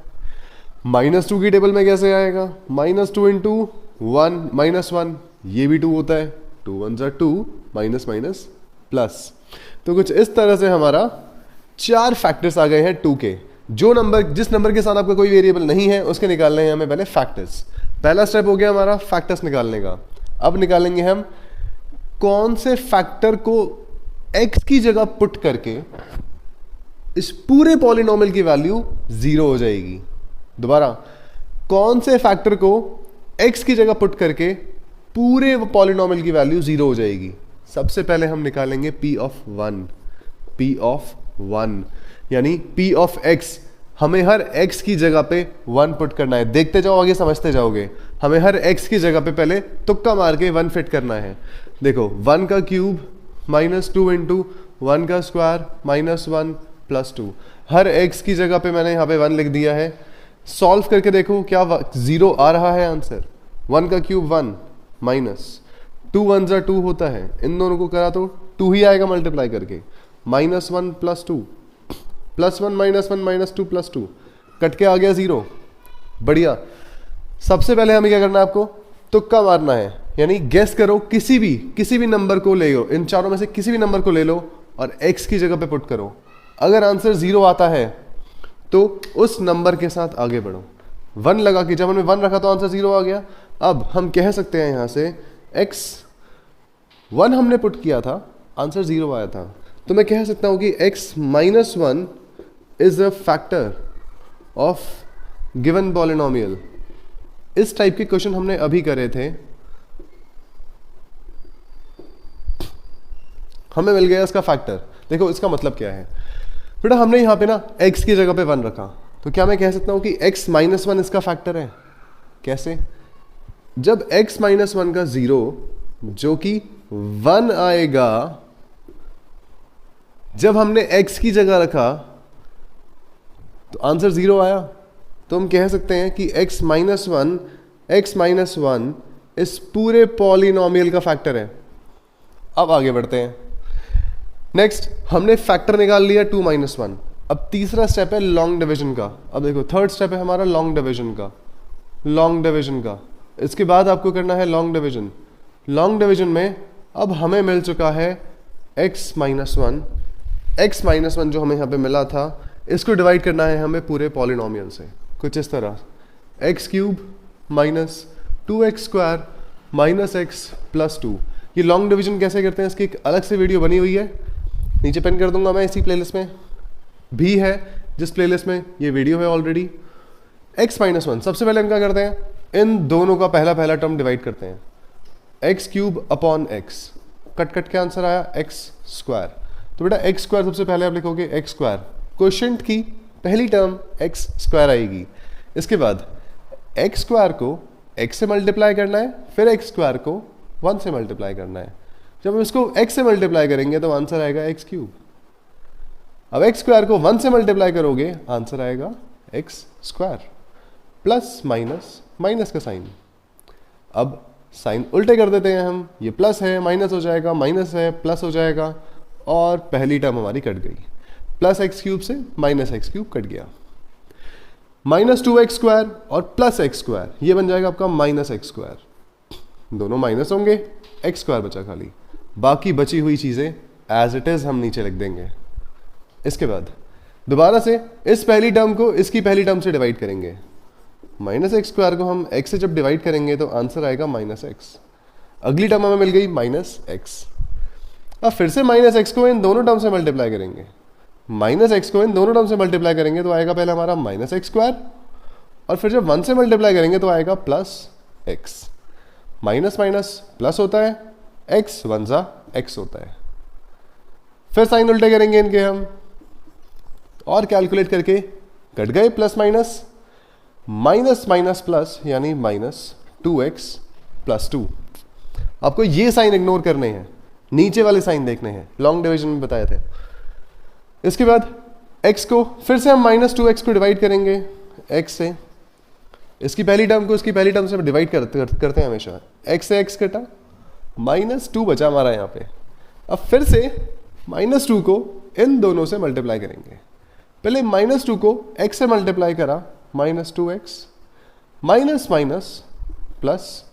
A: -2 की टेबल में कैसे आएगा, -2 इंटू 1 -1, ये भी 2 होता है, 2 1 = 2, माइनस माइनस प्लस। तो कुछ इस तरह से हमारा 4 फैक्टर्स आ गए हैं 2 के। जो नंबर, जिस नंबर के साथ आपका कोई वेरिएबल नहीं है उसके निकालने हैं हमें पहले फैक्टर्स। पहला स्टेप हो गया हमारा फैक्टर्स निकालने का। अब निकालेंगे हम कौन से फैक्टर को x की जगह पुट करके इस पूरे पॉलिनोमियल की वैल्यू 0 हो जाएगी। दोबारा, कौन से फैक्टर को x की जगह पुट करके पूरे पॉलिनोमियल की वैल्यू 0 हो जाएगी। सबसे पहले हम निकालेंगे p ऑफ 1, यानी p ऑफ x। हमें हर x की जगह पे 1 पुट करना है। देखते जाओ, आगे समझते जाओगे। हमें हर x की जगह पे पहले तुक्का मार के 1 फिट करना है। देखो 1 का क्यूब -2 इंटू 1 का स्क्वायर -1 + 2। हर x की जगह पे मैंने यहाँ पे 1 लिख दिया है। सॉल्व करके देखो क्या 0 आ रहा है आंसर। 1 का क्यूब 1 माइनस 2 1 = 2 होता है, इन दोनों को करा तो 2 ही आएगा मल्टीप्लाई करके, -1 + 2 +1 -1 -2 + 2 कट के आ गया 0। बढ़िया। सबसे पहले हमें क्या करना है, आपको तुक्का मारना है, यानी गेस करो, किसी भी नंबर को ले लो, इन चारों में से किसी भी नंबर को ले लो और x की जगह पे पुट करो। अगर आंसर 0 आता है तो उस नंबर के साथ आगे बढ़ो। 1 लगा के, जब हमने 1 रखा तो आंसर 0 आ गया। अब हम कह सकते हैं यहां से x 1 हमने पुट किया था, आंसर 0 आया था, तो मैं कह सकता हूं कि x - 1 is a factor of given polynomial. इस टाइप के क्वेश्चन हमने अभी करे थे, हमें मिल गया इसका फैक्टर। देखो इसका मतलब क्या है बेटा, हमने यहां पे ना x की जगह पे 1 रखा, तो क्या मैं कह सकता हूं कि x - 1 इसका फैक्टर है। कैसे, जब x - 1 का 0 जो कि 1 आएगा, जब हमने x की जगह रखा तो आंसर 0 आया, तो हम कह सकते हैं कि x - 1 इस पूरे पॉलिनोमियल का फैक्टर है। अब आगे बढ़ते हैं। नेक्स्ट हमने फैक्टर निकाल लिया 2 - 1। अब तीसरा स्टेप है लॉन्ग डिवीजन का। अब देखो थर्ड स्टेप है हमारा लॉन्ग डिवीजन का। इसके बाद आपको करना है लॉन्ग डिवीजन। लॉन्ग डिवीजन में अब हमें मिल चुका है x minus one. X minus one जो हमें यहाँ पे मिला था, इसको डिवाइड करना है हमें पूरे पॉलिनोमियल से, कुछ इस तरह x cube minus 2x square minus x plus 2। ये लॉन्ग डिवीजन कैसे करते हैं इसकी एक अलग से वीडियो बनी हुई है, नीचे पिन कर दूंगा मैं, इसी प्लेलिस्ट में भी है, जिस प्लेलिस्ट में ये वीडियो है ऑलरेडी। x माइनस वन, सबसे पहले हम क्या करते हैं, इन दोनों का पहला पहला टर्म डिवाइड करते हैं, x cube upon x, cut cut के आंसर आया एक्स स्क्वायर। तो बेटा एक्स स्क्वायर सबसे पहले आप लिखोगे एक्स स्क्वायर, क्वोशिएंट की पहली टर्म एक्स स्क्वायर आएगी। इसके बाद एक्स स्क्वायर को एक्स से मल्टीप्लाई करना है, फिर एक्स स्क्वायर को 1 से मल्टीप्लाई करना है। जब हम इसको एक्स से मल्टीप्लाई करेंगे तो आंसर आएगा एक्स क्यूब। अब एक्स स्क्वायर को 1 से मल्टीप्लाई करोगे, आंसर आएगा x square, plus minus minus का साइन। अब साइन उल्टे कर देते हैं हम, ये प्लस है माइनस हो जाएगा, माइनस है प्लस हो जाएगा, और पहली टर्म हमारी कट गई, प्लस एक्स क्यूब से माइनस एक्स क्यूब कट गया। माइनस 2x स्क्वायर और प्लस एक्स स्क्वायर, ये बन जाएगा आपका माइनस एक्स स्क्वायर, दोनों माइनस होंगे, एक्स स्क्वायर बचा खाली, बाकी बची हुई चीजें एज इट इज हम नीचे लिख देंगे। इसके बाद दोबारा से इस पहली टर्म को इसकी पहली टर्म से डिवाइड करेंगे, माइनस एक्स स्क्वायर को हम एक्स से जब डिवाइड करेंगे तो आंसर आएगा माइनस एक्स, अगली टर्म हमें मिल गई माइनस एक्स। अब फिर से माइनस एक्स को इन दोनों टर्म से मल्टीप्लाई करेंगे, माइनस एक्स को इन दोनों टर्म से मल्टीप्लाई करेंगे तो आएगा पहले हमारा माइनस एक्स स्क्वायर, और फिर जब 1 से मल्टीप्लाई करेंगे तो आएगा plus x. Minus minus plus होता है, एक्स वन जा एक्स होता है। फिर साइन उल्टे करेंगे इनके हम, और कैलकुलेट करके कट गए plus minus, minus minus plus यानी माइनस 2x प्लस 2। आपको ये साइन इग्नोर करने हैं, नीचे वाले साइन देखने हैं, लॉन्ग डिवीजन में बताए थे। इसके बाद x को फिर से हम माइनस 2x को डिवाइड करेंगे x से, इसकी पहली टर्म को इसकी पहली टर्म से डिवाइड करते हैं हमेशा, x से x कटा, माइनस 2 बचा हमारा यहाँ पे। अब फिर से माइनस 2 को इन दोनों से मल्टीप्लाई करेंगे, पहले माइनस 2 को x से मल्टीप्लाई करा, minus 2x, minus minus plus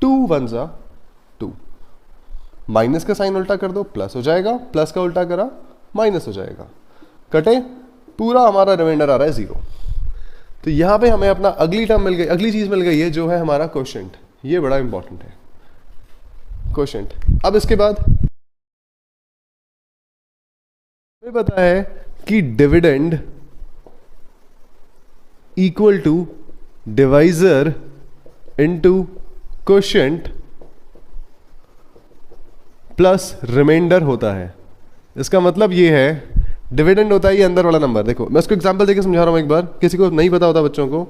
A: 2 1 जा 2, माइनस का साइन उल्टा कर दो प्लस हो जाएगा, प्लस का उल्टा करा माइनस हो जाएगा, कटे, पूरा हमारा रिमाइंडर आ रहा है 0। तो यहां पे हमें अपना अगली टर्म मिल गई, अगली चीज मिल गई है जो है हमारा क्वोशिएंट। ये बड़ा इंपॉर्टेंट है क्वोशिएंट। अब इसके बाद हमें पता है कि dividend equal to divisor into quotient plus remainder होता है। इसका मतलब ये है, डिविडेंड होता है ये अंदर वाला नंबर। देखो मैं इसको एग्जांपल देके समझा रहा हूँ एक बार, किसी को नहीं पता होता बच्चों को,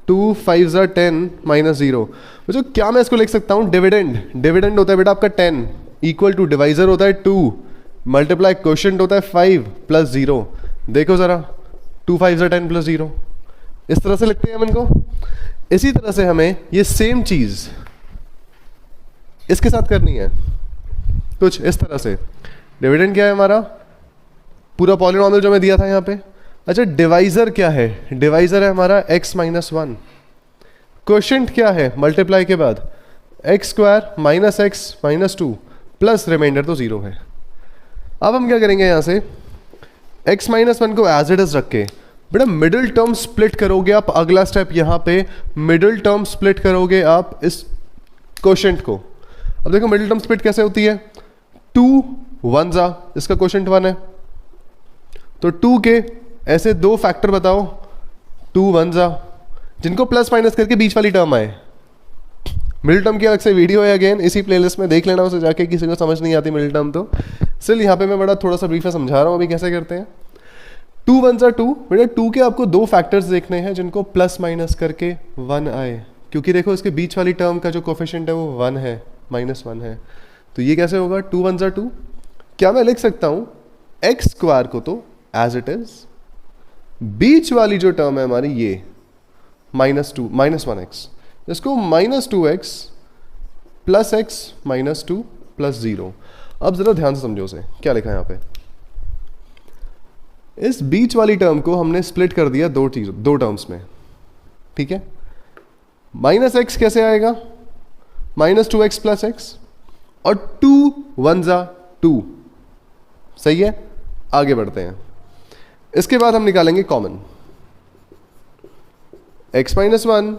A: 2 5 जा 10 माइनस 0। बच्चों क्या मैं इसको लिख सकता हूँ, डिविडेंड, डिविडेंड होता है बेटा आपका 10 इक्वल टू डिवाइजर होता है 2 मल्टीप्लाई क्वोशिएंट होता है 5 प्लस 0। देखो जरा 2 5 जा 10 प्लस 0, इस तरह से लिखते हैं हम इनको। इसी तरह से हमें ये सेम चीज इसके साथ करनी है, कुछ इस तरह से। डिविडेंड क्या है हमारा, पूरा पॉलिनोमियल जो मैं दिया था यहाँ पे। अच्छा डिवाइजर क्या है, डिवाइजर है हमारा x माइनस 1। क्वोशिएंट क्या है, मल्टीप्लाई के बाद x square minus x minus 2 plus remainder तो 0 है। अब हम क्या करेंगे यहाँ से, x माइनस 1 को एज इट इज रख के बेटा मिडिल टर्म स्प्लिट करोगे आप। अगला स्टेप यहाँ पे मिडिल टर्म स्प्लिट करोगे आप इस क्वोशिएंट को। अब देखो मिडिल टर्म स्प्लिट कैसे होती है, 2 1 जा, इसका क्वोशिएंट 1 है, तो 2 के ऐसे 2 फैक्टर बताओ, 2 1 जा, जिनको प्लस माइनस करके बीच वाली टर्म आए। मिडिल टर्म की अलग से वीडियो है, अगेन इसी प्लेलिस्ट में देख लेना उसे जाके, किसी को समझ नहीं आती मिडिल टर्म तो। सिर्फ यहाँ पे मैं बड़ा थोड़ा सा ब्रीफ समझा रहा हूँ अभी कैसे करते हैं। 2 1 जा 2, बेटा 2 के आपको 2 फैक्टर्स देखने हैं जिनको प्लस माइनस करके 1 आए, क्योंकि देखो इसके बीच वाली टर्म का जो कोफिशिएंट है वो 1 है, माइनस 1 है। तो ये कैसे होगा, 2 1 जा 2। क्या मैं लिख सकता हूँ एक्स स्क्वायर को तो एज इट इज, बीच वाली जो टर्म है हमारी ये माइनस 2 माइनस 1x, इसको minus 2x plus x minus 2 plus 0। अब जरा ध्यान से समझो उसे क्या लिखा है यहाँ पे। इस बीच वाली टर्म को हमने स्प्लिट कर दिया दो टर्म्स में, ठीक है। माइनस एक्स कैसे आएगा, माइनस 2x प्लस एक्स, और 2 1 जा 2, सही है। आगे बढ़ते हैं, इसके बाद हम निकालेंगे कॉमन, x माइनस 1,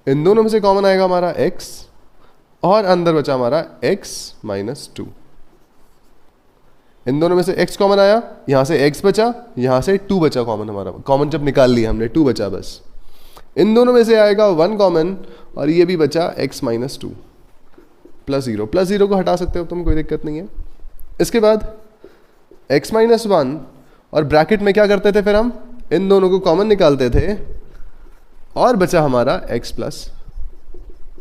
A: इन दोनों में से कॉमन आएगा हमारा x, और अंदर बचा हमारा x माइनस 2। इन दोनों में से x कॉमन आया, यहां से x बचा, यहां से 2 बचा कॉमन, हमारा कॉमन जब निकाल लिया हमने 2 बचा बस। इन दोनों में से आएगा 1 कॉमन, और ये भी बचा x माइनस 2 प्लस 0। प्लस 0 को हटा सकते हो तुम, कोई दिक्कत नहीं है। इसके बाद x माइनस 1, और ब्रैकेट में क्या करते थे फिर हम, इन दोनों को कॉमन निकालते थे, और बचा हमारा x प्लस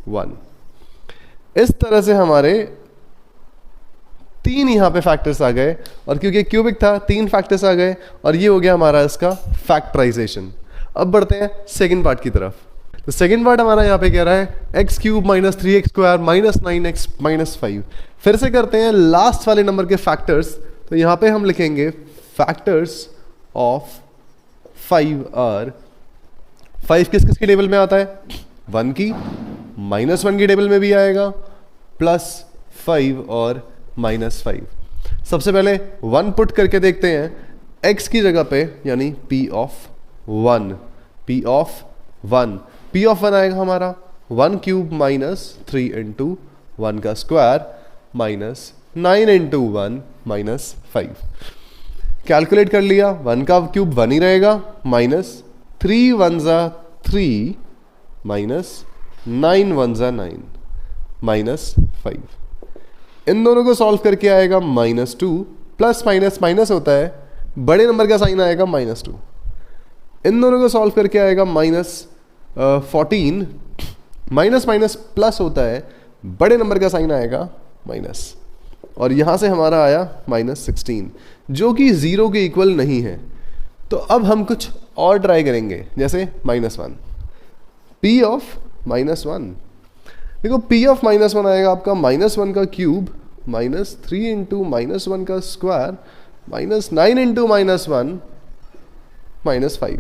A: 1। इस तरह से हमारे 3 यहां पे फैक्टर्स आ गए, और क्योंकि क्यूबिक था 3 फैक्टर्स आ गए, और ये हो गया हमारा इसका फैक्टराइजेशन। अब बढ़ते हैं सेकंड पार्ट की तरफ। तो सेकंड पार्ट हमारा यहाँ पे कह रहा है x cube minus 3x square minus 9x minus 5। फिर से करते हैं लास्ट वाले नंबर के फैक्टर्स। तो यहाँ पे हम लिखेंगे फैक्टर्स ऑफ 5 आर, 5 किस किस की टेबल में आता है, 1 की, माइनस 1 की टेबल में भी आएगा, प्लस 5 और माइनस 5। सबसे पहले 1 पुट करके देखते हैं x की जगह पे, यानी p of 1, p of 1, p of 1 आएगा हमारा 1 क्यूब माइनस 3 इंटू 1 का square minus 9 into 1 minus 5। Calculate कर लिया, 1 का क्यूब 1 ही रहेगा, माइनस 3 1 जा 3 माइनस 9 1 जा 9 माइनस 5। इन दोनों को सॉल्व करके आएगा माइनस 2, प्लस माइनस माइनस होता है, बड़े नंबर का साइन आएगा माइनस 2। इन दोनों को सॉल्व करके आएगा माइनस 14, माइनस माइनस प्लस होता है, बड़े नंबर का साइन आएगा माइनस, और यहां से हमारा आया माइनस 16, जो कि 0 के इक्वल नहीं है। तो अब हम कुछ और ट्राई करेंगे, जैसे माइनस 1, p ऑफ माइनस 1। देखो p ऑफ माइनस 1 आएगा आपका माइनस 1 का क्यूब माइनस 3 इंटू माइनस 1 का square minus 9 into minus 1 minus 5।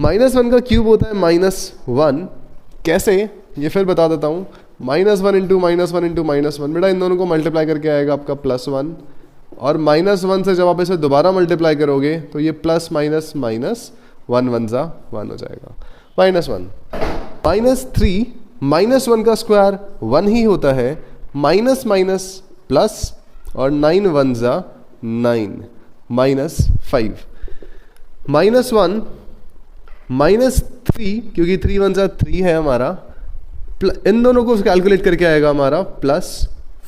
A: Minus 1 का क्यूब होता है माइनस 1, कैसे ये फिर बता देता हूँ। Minus 1 into minus 1 into minus 1, बेटा इन दोनों को मल्टीप्लाई करके आएगा आपका प्लस 1, और माइनस 1 से जब आप इसे दोबारा मल्टीप्लाई करोगे तो ये प्लस माइनस माइनस 1 1 जा 1 हो जाएगा, माइनस 1। माइनस 3, माइनस 1 का स्क्वायर 1 ही होता है, माइनस माइनस प्लस, और 9 1 जा 9 माइनस 5। माइनस 1 माइनस 3, क्योंकि 3 1 जा 3 है हमारा, इन दोनों को कैलकुलेट करके आएगा हमारा प्लस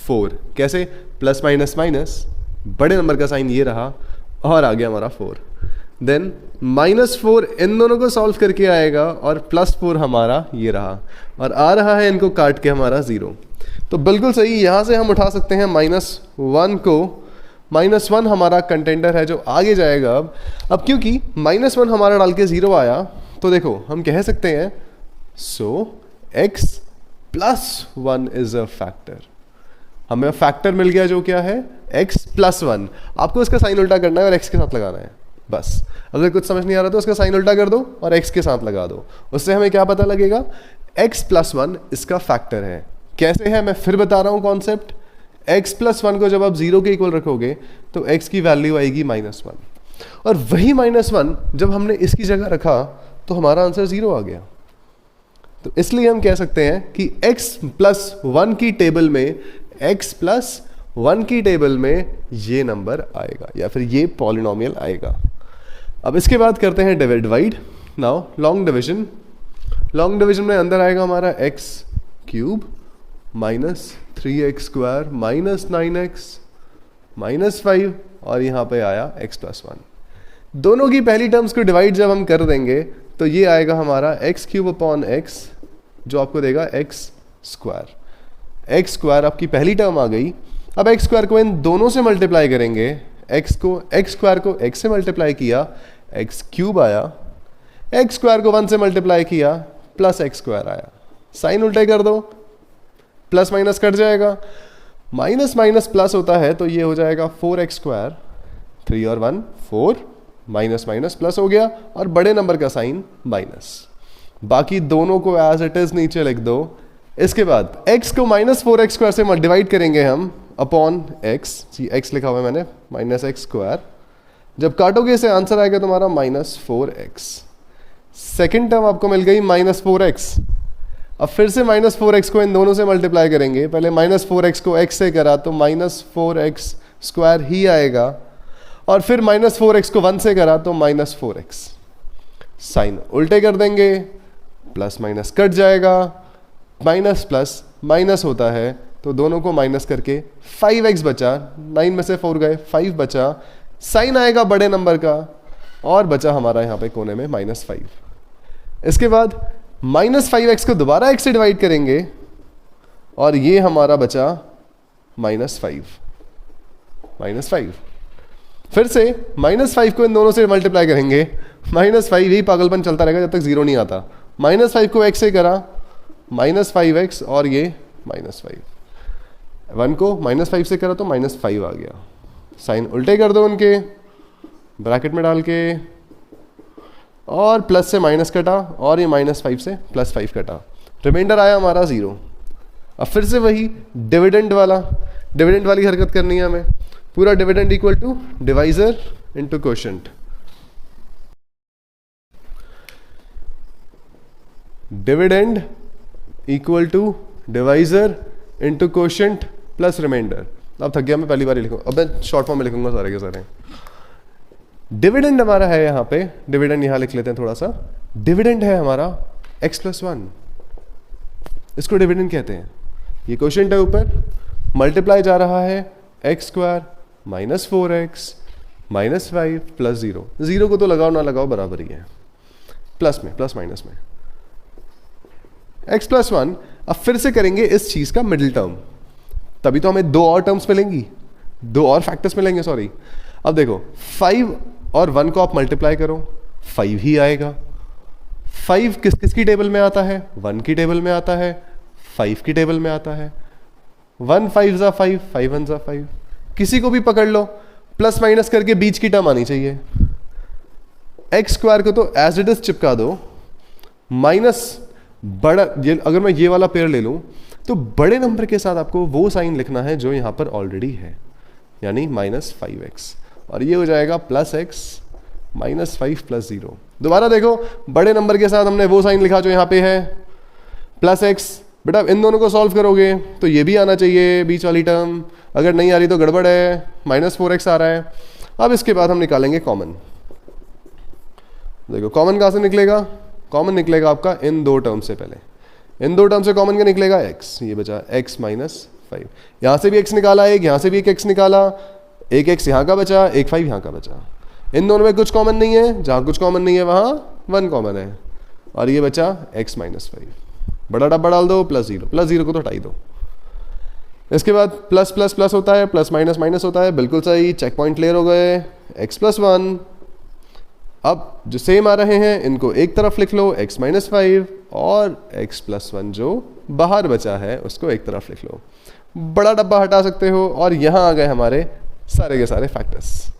A: 4। कैसे, प्लस माइनस माइनस, बड़े नंबर का साइन ये रहा, और आ गया हमारा 4। देन माइनस 4 इन दोनों को सॉल्व करके आएगा, और प्लस 4 हमारा ये रहा, और आ रहा है इनको काट के हमारा 0। तो बिल्कुल सही, यहां से हम उठा सकते हैं माइनस 1 को, माइनस 1 हमारा कंटेंडर है जो आगे जाएगा। अब क्योंकि माइनस 1 हमारा डाल के 0 आया, तो देखो हम कह सकते हैं सो x plus 1 is a factor. हमें फैक्टर मिल गया जो क्या है x प्लस 1। आपको इसका साइन उल्टा करना है और x के साथ लगाना है बस। अगर कुछ समझ नहीं आ रहा तो इसका साइन उल्टा कर दो और x के साथ लगा दो, उससे हमें क्या पता लगेगा, x प्लस 1 इसका फैक्टर है। कैसे है मैं फिर बता रहा हूं कॉन्सेप्ट। x प्लस 1 को जब आप 0 के इक्वल रखोगे तो x की वैल्यू आएगी माइनस 1, और वही माइनस 1 जब हमने इसकी जगह रखा तो हमारा आंसर 0 आ गया। तो इसलिए हम कह सकते हैं कि x प्लस 1 की टेबल में, x प्लस 1 की टेबल में ये नंबर आएगा या फिर ये पॉलिनोमियल आएगा। अब इसके बाद करते हैं divide. Now long division. Long division में अंदर आएगा हमारा x cube minus 3x square minus 9x minus 5, और यहाँ पे आया x प्लस 1। दोनों की पहली टर्म्स को डिवाइड जब हम कर देंगे तो ये आएगा हमारा x क्यूब अपॉन x, जो आपको देगा x स्क्वायर। x स्क्वायर आपकी पहली टर्म आ गई। अब x स्क्वायर को इन दोनों से मल्टीप्लाई करेंगे, x स्क्वायर को x से मल्टीप्लाई किया, x क्यूब आया, x स्क्वायर को 1 से मल्टीप्लाई किया प्लस x स्क्वायर आया। साइन उल्टे कर दो, प्लस माइनस कट जाएगा, माइनस माइनस प्लस होता है तो ये हो जाएगा 4x स्क्वायर, 3 और 1 4, माइनस माइनस प्लस हो गया और बड़े नंबर का साइन माइनस। बाकी दोनों को एज इट इज नीचे लिख दो। इसके बाद x को -4x² से डिवाइड करेंगे हम अपॉन x, x लिखा हुआ है मैंने, -x²। जब काटोगे इसे आंसर आएगा तुम्हारा -4x। सेकेंड टर्म आपको मिल गई -4x। अब फिर से -4x को इन दोनों से मल्टीप्लाई करेंगे। पहले -4x को x से करा तो -4x² ही आएगा, और फिर -4x को 1 से करा तो -4x। साइन उल्टे कर देंगे, प्लस माइनस कट जाएगा, माइनस प्लस माइनस होता है तो दोनों को माइनस करके 5x बचा, 9 में से 4 गए, 5 बचा। साइन आएगा बड़े नंबर का, और बचा हमारा यहाँ पे कोने में -5। इसके बाद -5x को दोबारा x से डिवाइड करेंगे, और ये हमारा बचा -5। फिर से -5 को इन दोनों से मल्टीप्लाई करेंगे, -5, यही पागलपन चलता रहेगा जब तक 0 नहीं आता। -5 को x से करा, -5x, और ये -5। 1 को -5 से करा तो -5 आ गया। साइन उल्टे कर दो उनके, ब्रैकेट में डाल के, और प्लस से माइनस कटा, और ये -5 से +5 कटा, रिमाइंडर आया हमारा 0। अब फिर से वही डिविडेंड वाली हरकत करनी है हमें। पूरा dividend equal to divisor into quotient. Dividend equal to divisor into quotient plus remainder. अब थक गया मैं, पहली बार ही लिखूंगा, अब मैं शॉर्ट फॉर्म में लिखूंगा सारे के सारे। डिविडेंड हमारा है यहाँ पे, डिविडेंड यहाँ लिख लेते हैं थोड़ा सा। डिविडेंड है हमारा x+1, इसको डिविडेंड कहते हैं। ये क्वोशिएंट है ऊपर, मल्टीप्लाई जा रहा है x² -4x -5 प्लस 0। 0 को तो लगाओ ना लगाओ बराबर ही है, प्लस माइनस में x+1। अब फिर से करेंगे इस चीज का मिडिल टर्म, तभी तो हमें 2 और टर्म्स मिलेंगी, 2 और फैक्टर्स मिलेंगे, सॉरी। अब देखो 5 और 1 को आप मल्टीप्लाई करो, 5 ही आएगा। 5 किसकी टेबल में आता है? 1 की टेबल में आता है, 5 की टेबल में आता है। 1 5 ज़ा 5, 5 1 ज़ा 5। किसी को भी पकड़ लो, प्लस माइनस करके बीच की टर्म आनी चाहिए। x² को तो एज इट इज चिपका दो, माइनस बड़ा, ये अगर मैं ये वाला पेयर ले लूं तो बड़े नंबर के साथ आपको वो साइन लिखना है जो यहां पर ऑलरेडी है, यानी -5x, और ये हो जाएगा +x -5 + 0। दोबारा देखो, बड़े नंबर के साथ हमने वो साइन लिखा जो यहां पे है, +x। बेटा इन दोनों को सॉल्व करोगे तो ये भी आना चाहिए बीच वाली टर्म, अगर नहीं आ रही तो गड़बड़ है, -4x आ रहा है। अब इसके बाद हम निकालेंगे कॉमन। देखो कॉमन कहां से निकलेगा? कॉमन निकलेगा आपका इन 2 टर्म से। पहले इन 2 टर्म से कॉमन क्या निकलेगा? x। ये बचा x -5। यहां से भी x निकाला, एक यहां से भी एक x निकाला, एक x यहां का बचा, एक 5 यहां का बचा। इन दोनों में कुछ कॉमन नहीं है, जहां कुछ कॉमन नहीं है वहां 1 कॉमन है, और ये बचा x -5। बड़ा डब्बा डाल दो, +0 को तो हटाई दो। इसके बाद प्लस प्लस प्लस होता है, प्लस माइनस माइनस होता है, बिल्कुल सही, चेक पॉइंट क्लियर हो गए। x+1। अब जो सेम आ रहे हैं इनको एक तरफ लिख लो, x -5, और x+1 जो बाहर बचा है उसको एक तरफ लिख लो। बड़ा डब्बा हटा सकते हो, और यहां आ गए हमारे सारे के सारे फैक्टर्स।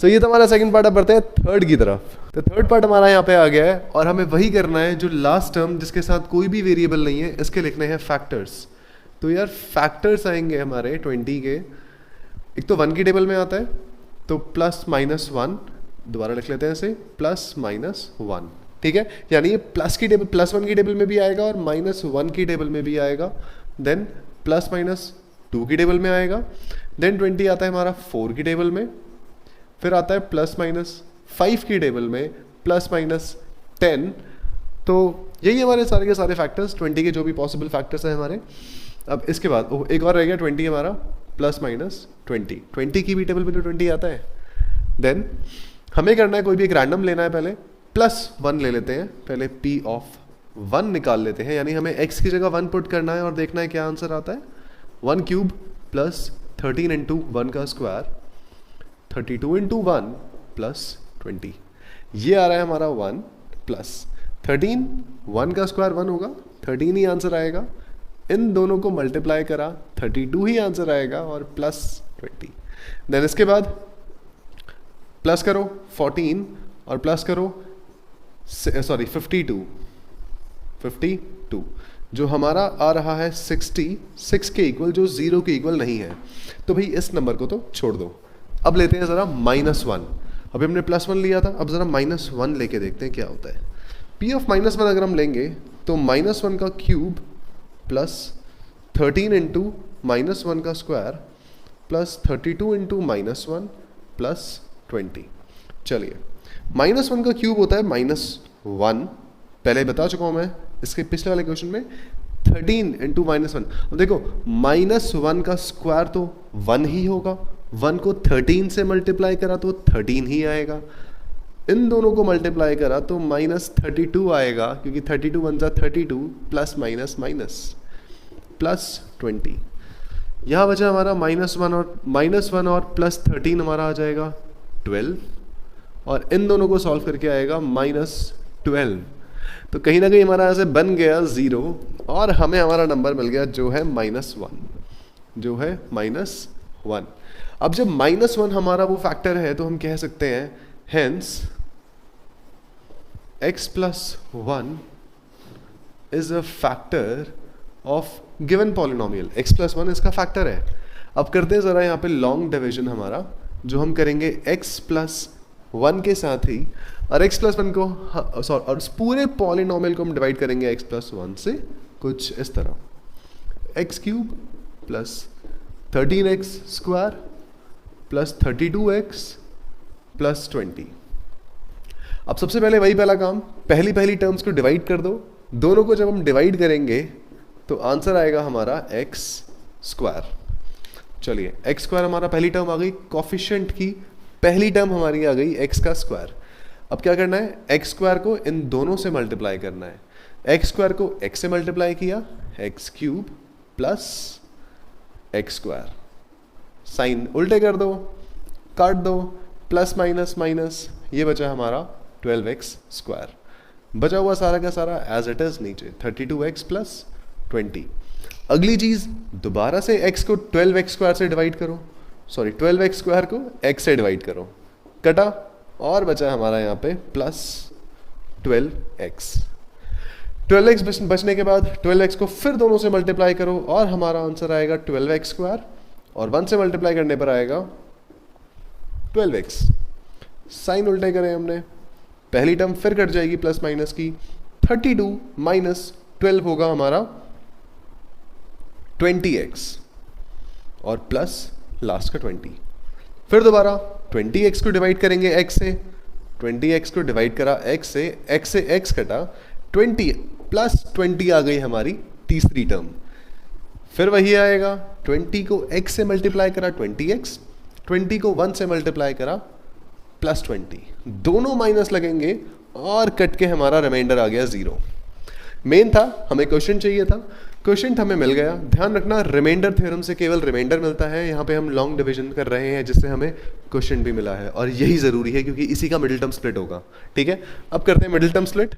A: तो ये तो हमारा सेकंड पार्ट। अब बढ़ते हैं थर्ड की तरफ। तो थर्ड पार्ट हमारा यहाँ पे आ गया है, और हमें वही करना है जो लास्ट टर्म जिसके साथ कोई भी वेरिएबल नहीं है, इसके लिखने हैं फैक्टर्स। तो यार फैक्टर्स आएंगे हमारे 20 के। एक तो 1 की टेबल में आता है, तो +-1, दोबारा लिख लेते हैं इसे, +-1, ठीक है। यानी ये प्लस की टेबल, +1 की टेबल में भी आएगा और -1 की टेबल में भी आएगा, देन +-2 की टेबल में आएगा, देन 20 आता है हमारा 4 की टेबल में, फिर आता है +-5 की टेबल में, +-10। तो यही हमारे सारे के सारे फैक्टर्स 20 के जो भी पॉसिबल फैक्टर्स हैं हमारे। अब इसके बाद एक और रह गया 20 हमारा, +-20। 20 की भी टेबल में तो 20 आता है। देन हमें करना है, कोई भी एक रैंडम लेना है, पहले +1 ले लेते हैं, पहले P(1) निकाल लेते हैं, यानी हमें x की जगह 1 पुट करना है और देखना है क्या आंसर आता है। 1³ + 13 × 1 का स्क्वायर, 32 × 1 + 20। ये आ रहा है हमारा 1 + 13, 1 का स्क्वायर 1 होगा, 13 ही आंसर आएगा। इन दोनों को मल्टीप्लाई करा, 32 ही आंसर आएगा, और +20। देन इसके बाद प्लस करो 14 और प्लस करो 52, 52, जो हमारा आ रहा है 66 के इक्वल, जो 0 के इक्वल नहीं है। तो भाई इस नंबर को तो छोड़ दो। अब लेते हैं ज़रा -1। अभी हमने +1 लिया था, अब ज़रा -1 लेके देखते हैं क्या होता है। P ऑफ -1 अगर हम लेंगे तो -1 का क्यूब प्लस 13 इंटू -1 का स्क्वायर प्लस 32 इंटू -1 प्लस 20। चलिए, -1 का क्यूब होता है -1, पहले बता चुका हूँ मैं इसके पिछले वाले क्वेश्चन में। 13 इंटू -1, अब देखो -1 का स्क्वायर तो 1 ही होगा, 1 को 13 से मल्टीप्लाई करा तो 13 ही आएगा, इन दोनों को मल्टीप्लाई करा तो -32 आएगा, क्योंकि 32 1 जा 32 प्लस माइनस माइनस प्लस 20। यहाँ बचा हमारा -1 और प्लस 13 हमारा आ जाएगा 12, और इन दोनों को सॉल्व करके आएगा -12। तो कहीं ना कहीं हमारा ऐसे बन गया 0, और हमें हमारा नंबर मिल गया जो है -1, जो है -1। अब जब -1 हमारा वो फैक्टर है तो हम कह सकते हैं hence x plus 1 is a factor of given polynomial। x plus 1 इसका फैक्टर है। अब करते हैं ज़रा यहाँ पे लॉन्ग डिवीजन हमारा, जो हम करेंगे x plus 1 के साथ ही, और x plus 1 को और उस पूरे पॉलिनोमियल को हम डिवाइड करेंगे x plus 1 से, कुछ इस तरह, x cube plus 13x square plus 32x plus 20। अब सबसे पहले वही पहला काम, पहली टर्म्स को डिवाइड कर दो। दोनों को जब हम डिवाइड करेंगे तो आंसर आएगा हमारा x स्क्वायर। चलिए, x स्क्वायर हमारा पहली टर्म आ गई, कोफिशिएंट की पहली टर्म हमारी आ गई x का स्क्वायर। अब क्या करना है, x स्क्वायर को इन दोनों से मल्टीप्लाई करना है। x स्क्वायर को x से मल्टीप्लाई किया, x cube plus x square, sign उल्टे कर दो, काट दो, प्लस माइनस माइनस, ये बचा हमारा 12x स्क्वायर। बचा हुआ सारा का सारा एज इट इज नीचे 32x प्लस 20। अगली चीज, दोबारा से x को 12x स्क्वायर से डिवाइड करो, 12x स्क्वायर को x से डिवाइड करो, कटा, और बचा हमारा यहाँ पे प्लस 12x। 12x बचने के बाद 12x को फिर दोनों से मल्टीप्लाई करो, और हमारा आंसर आएगा 12x स्क्वायर, और 1 से मल्टीप्लाई करने पर आएगा 12x। साइन उल्टे करें हमने, पहली टर्म फिर कट जाएगी प्लस माइनस की, 32 माइनस 12 होगा हमारा 20x, और प्लस लास्ट का 20। फिर दोबारा 20x को डिवाइड करेंगे x से, 20x को डिवाइड करा x से x कटा, 20 प्लस 20 आ गई हमारी तीसरी टर्म। फिर वही आएगा, 20 को x से मल्टीप्लाई करा 20x, 20 को 1 से मल्टीप्लाई करा प्लस 20, दोनों माइनस लगेंगे, और कट के हमारा रिमाइंडर आ गया 0। मेन था, हमें क्वेश्चन चाहिए था, क्वेश्चन हमें मिल गया। ध्यान रखना, रिमाइंडर थ्योरम से केवल रिमाइंडर मिलता है, यहाँ पे हम लॉन्ग डिवीजन कर रहे हैं जिससे हमें क्वेश्चन भी मिला है, और यही जरूरी है क्योंकि इसी का मिडिल टर्म स्प्लिट होगा। ठीक है, अब करते हैं मिडिल टर्म स्प्लिट।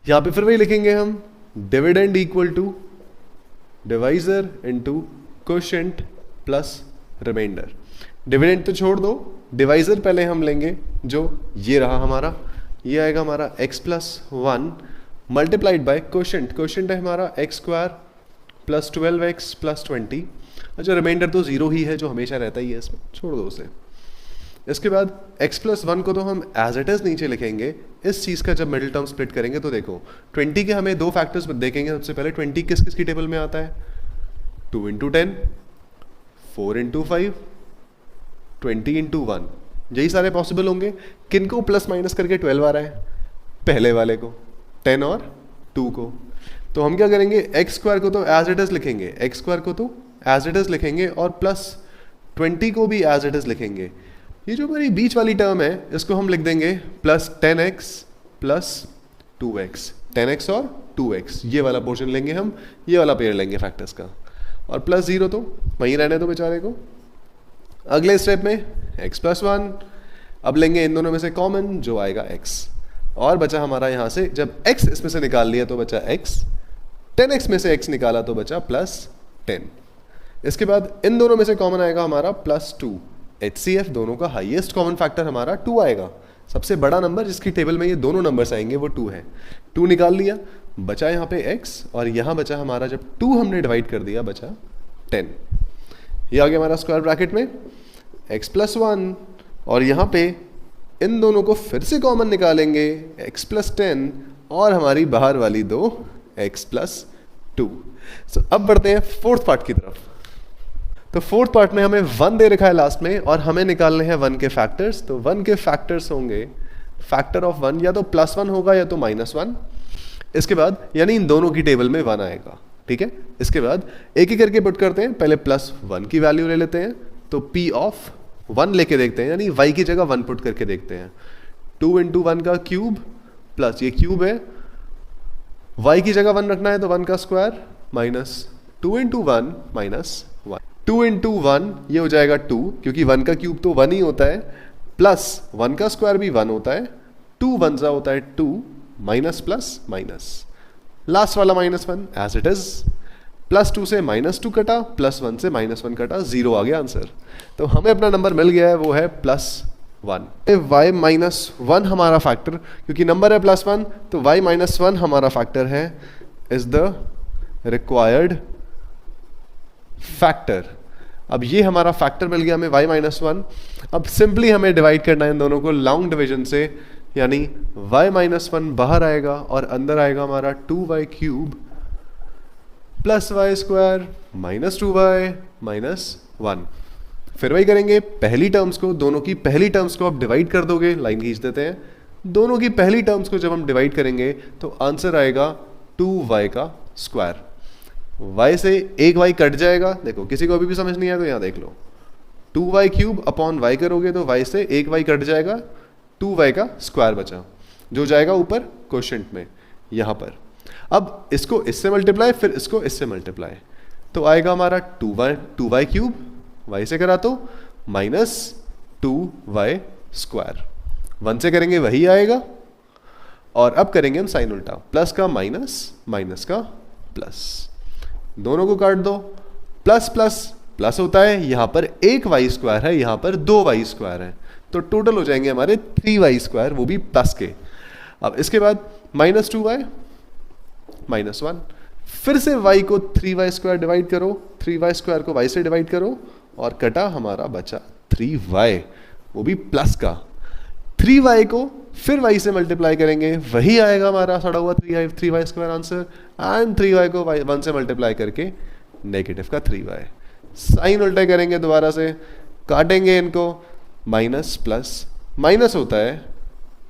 A: यहाँ पे फिर वही लिखेंगे हम, dividend equal to divisor into quotient plus remainder. Dividend तो छोड़ दो, डिवाइजर पहले हम लेंगे, जो ये रहा हमारा, ये आएगा हमारा x plus 1 multiplied by quotient. Quotient है हमारा x square plus 12x plus 20। अच्छा, रिमाइंडर तो 0 ही है, जो हमेशा रहता ही है इसमें, छोड़ दो उसे। इसके बाद x प्लस 1 को तो हम एज इट इज नीचे लिखेंगे। इस चीज़ का जब मिडिल टर्म स्प्लिट करेंगे तो देखो, 20 के हमें दो फैक्टर्स देखेंगे। सबसे पहले 20 किस किस की टेबल में आता है, 2 इंटू 10, 4 इंटू 5, 20 इंटू 1, यही सारे पॉसिबल होंगे। किन को प्लस माइनस करके 12 आ रहा है, पहले वाले को, 10 और 2 को। तो हम क्या करेंगे, एक्स स्क्वायर को तो एज इट इज लिखेंगे, एक्स स्क्वायर को तो एज इट इज लिखेंगे, और प्लस 20 को भी एज इट इज लिखेंगे। ये जो हमारी बीच वाली टर्म है, इसको हम लिख देंगे plus 10x plus 2x, 10x और 2x, ये वाला पोर्शन लेंगे हम, ये वाला पेयर लेंगे फैक्टर्स का, और प्लस 0 तो वहीं रहने दो बेचारे को। अगले स्टेप में x प्लस 1, अब लेंगे इन दोनों में से कॉमन, जो आएगा x, और बचा हमारा यहाँ से, जब x इसमें से निकाल लिया तो बचा x, 10x में से x निकाला तो बचा प्लस 10। इसके बाद इन दोनों में से कॉमन आएगा हमारा प्लस 2, HCF दोनों का हाईएस्ट कॉमन फैक्टर हमारा 2 आएगा, सबसे बड़ा नंबर जिसकी टेबल में ये दोनों नंबर्स आएंगे वो 2 है। 2 निकाल लिया, बचा यहाँ पे x और यहाँ बचा हमारा, जब 2 हमने डिवाइड कर दिया बचा 10। ये आ गया हमारा स्क्वायर ब्रैकेट में x प्लस 1 और यहाँ पे इन दोनों को फिर से कॉमन निकालेंगे x प्लस 10 और हमारी बाहर वाली 2 x प्लस 2। अब बढ़ते हैं फोर्थ पार्ट की तरफ। तो फोर्थ पार्ट में हमें 1 दे रखा है लास्ट में और हमें निकालने हैं 1 के फैक्टर्स। तो 1 के फैक्टर्स होंगे, फैक्टर ऑफ 1 या तो +1 होगा या तो -1। इसके बाद यानी इन दोनों की टेबल में 1 आएगा, ठीक है। इसके बाद एक ही करके पुट करते हैं, पहले +1 की वैल्यू ले लेते हैं, तो p ऑफ 1 लेके देखते हैं, यानी y की जगह 1 पुट करके देखते हैं। 2 × 1 का क्यूब प्लस ये क्यूब है, y की जगह 1 रखना है तो 1 का स्क्वायर माइनस 2 × 1 माइनस 1। 2 × 1 ये हो जाएगा 2, क्योंकि 1 का क्यूब तो 1 ही होता है, प्लस 1 का स्क्वायर भी 1 होता है, 2 1 जा होता है 2, माइनस प्लस माइनस, लास्ट वाला -1 एज इट इज। +2 से -2 कटा, +1 से -1 कटा, 0 आ गया आंसर। तो हमें अपना नंबर मिल गया है, वो है +1। y -1 हमारा फैक्टर, क्योंकि नंबर है +1 तो y -1 हमारा फैक्टर है, इज द रिक्वायर्ड फैक्टर। अब ये हमारा फैक्टर मिल गया हमें y -1। अब सिंपली हमें डिवाइड करना है इन दोनों को लॉन्ग डिवीजन से, यानी y -1 बाहर आएगा और अंदर आएगा हमारा 2y cube plus y square minus 2y minus 1। फिर वही करेंगे, पहली टर्म्स को, दोनों की पहली टर्म्स को आप डिवाइड कर दोगे, लाइन खींच देते हैं। दोनों की पहली टर्म्स को जब हम डिवाइड करेंगे तो आंसर आएगा 2y का स्क्वायर। y से एक y कट जाएगा, देखो किसी को अभी भी समझ नहीं आया तो यहाँ देख लो, 2y क्यूब अपॉन y करोगे तो y से एक y कट जाएगा, 2y का स्क्वायर बचा, जो जाएगा ऊपर क्वोशिएंट में यहाँ पर। अब इसको इससे मल्टीप्लाई, फिर इसको इससे मल्टीप्लाई, तो आएगा हमारा 2y क्यूब, y से करा तो माइनस 2y स्क्वायर। 1 से करेंगे वही आएगा, और अब करेंगे हम साइन उल्टा, प्लस का माइनस, माइनस का प्लस, दोनों को काट दो, प्लस प्लस प्लस होता है, यहाँ पर एक y स्क्वायर है, यहाँ पर 2y स्क्वायर है, तो टोटल हो जाएंगे हमारे 3y स्क्वायर, वो भी प्लस के। अब इसके बाद -2y -1, फिर से y को 3y स्क्वायर डिवाइड करो, 3y स्क्वायर को y से डिवाइड करो, और कटा हमारा बचा 3y, वो भी प्लस का। 3y को फिर y से मल्टीप्लाई करेंगे, वही आएगा हमारा सड़ा हुआ 3y square answer, and 3y को 1 से मल्टीप्लाई करके नेगेटिव का 3y। साइन उल्टा करेंगे दोबारा से, काटेंगे इनको, माइनस प्लस माइनस होता है,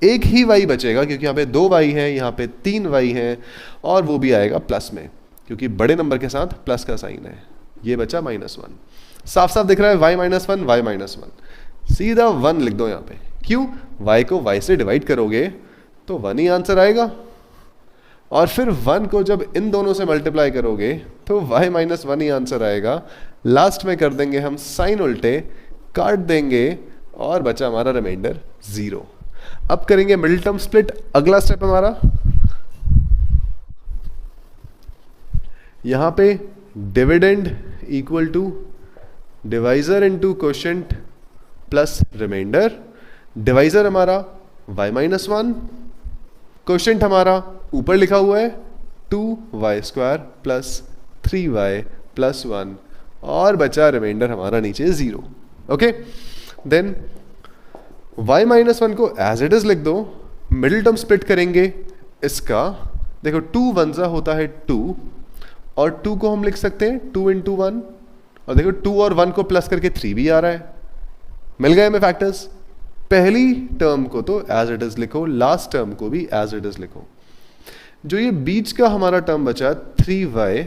A: एक ही y बचेगा क्योंकि यहाँ पे 2y है, यहाँ पे 3y है, और वो भी आएगा प्लस में क्योंकि बड़े नंबर के साथ प्लस का साइन है। ये बचा -1, साफ साफ दिख रहा है y -1, सीधा 1 लिख दो यहाँ पे। क्यों? y को y से डिवाइड करोगे तो 1 ही आंसर आएगा, और फिर 1 को जब इन दोनों से मल्टीप्लाई करोगे तो y -1 ही आंसर आएगा। लास्ट में कर देंगे हम साइन उल्टे, काट देंगे, और बचा हमारा रिमाइंडर 0। अब करेंगे मिडिल टर्म स्प्लिट। अगला स्टेप हमारा, यहां पे dividend equal to divisor into quotient plus remainder. Divisor हमारा y -1, क्वोशिएंट हमारा ऊपर लिखा हुआ है 2y square plus 3y plus 1, और बचा रिमाइंडर हमारा नीचे 0। ओके, देन y -1 को एज इट इज लिख दो। मिडिल टर्म स्प्लिट करेंगे इसका, देखो 2 1 होता है 2, और 2 को हम लिख सकते हैं 2 × 1, और देखो 2 और 1 को प्लस करके 3 भी आ रहा है। मिल गए हमें फैक्टर्स। पहली टर्म को तो एज इट इज लिखो, लास्ट टर्म को भी एज इट इज लिखो। जो ये बीच का हमारा टर्म बचा 3y,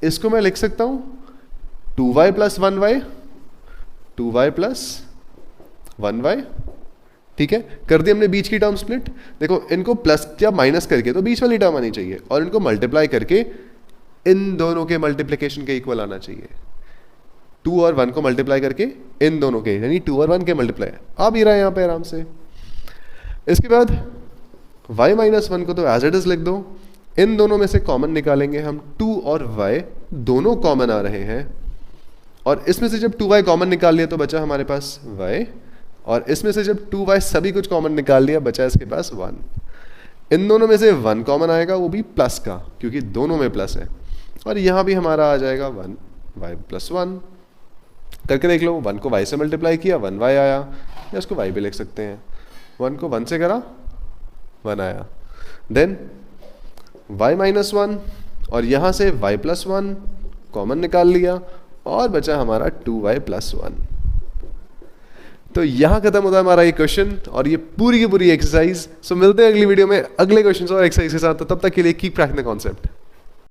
A: इसको मैं लिख सकता हूं 2y plus 1y, 2y plus 1y। ठीक है, कर दी हमने बीच की टर्म स्प्लिट। देखो इनको प्लस या माइनस करके तो बीच वाली टर्म आनी चाहिए, और इनको मल्टीप्लाई करके इन दोनों के मल्टीप्लिकेशन के इक्वल आना चाहिए। 2 और 1 को मल्टीप्लाई करके इन दोनों के, यानी 2 और 1 के मल्टीप्लाई आ भी रहा है यहाँ पे आराम से। इसके बाद y -1 को तो एज इट इज लिख दो। इन दोनों में से कॉमन निकालेंगे हम, 2 और y दोनों कॉमन आ रहे हैं, और इसमें से जब 2y कॉमन निकाल लिया तो बचा हमारे पास y और इसमें से जब 2y सभी कुछ कॉमन निकाल लिया, बचा इसके पास 1। इन दोनों में से 1 कॉमन आएगा, वो भी प्लस का, क्योंकि दोनों में प्लस है। और यहाँ भी हमारा आ जाएगा 1 y + 1। करके देख लो, 1 को y से मल्टीप्लाई किया 1y आया, या इसको y भी लिख सकते हैं। 1 को 1 से करा 1 आया। देन y - 1 और यहाँ से y + 1 कॉमन निकाल लिया और बचा हमारा 2y + 1। तो यहाँ खत्म होता है हमारा ये क्वेश्चन और ये पूरी की पूरी एक्सरसाइज। सो मिलते हैं अगली वीडियो में अगले क्वेश्चन और एक्सरसाइज के साथ। तो तब तक के लिए कीप ट्रैकिंग द कॉन्सेप्ट।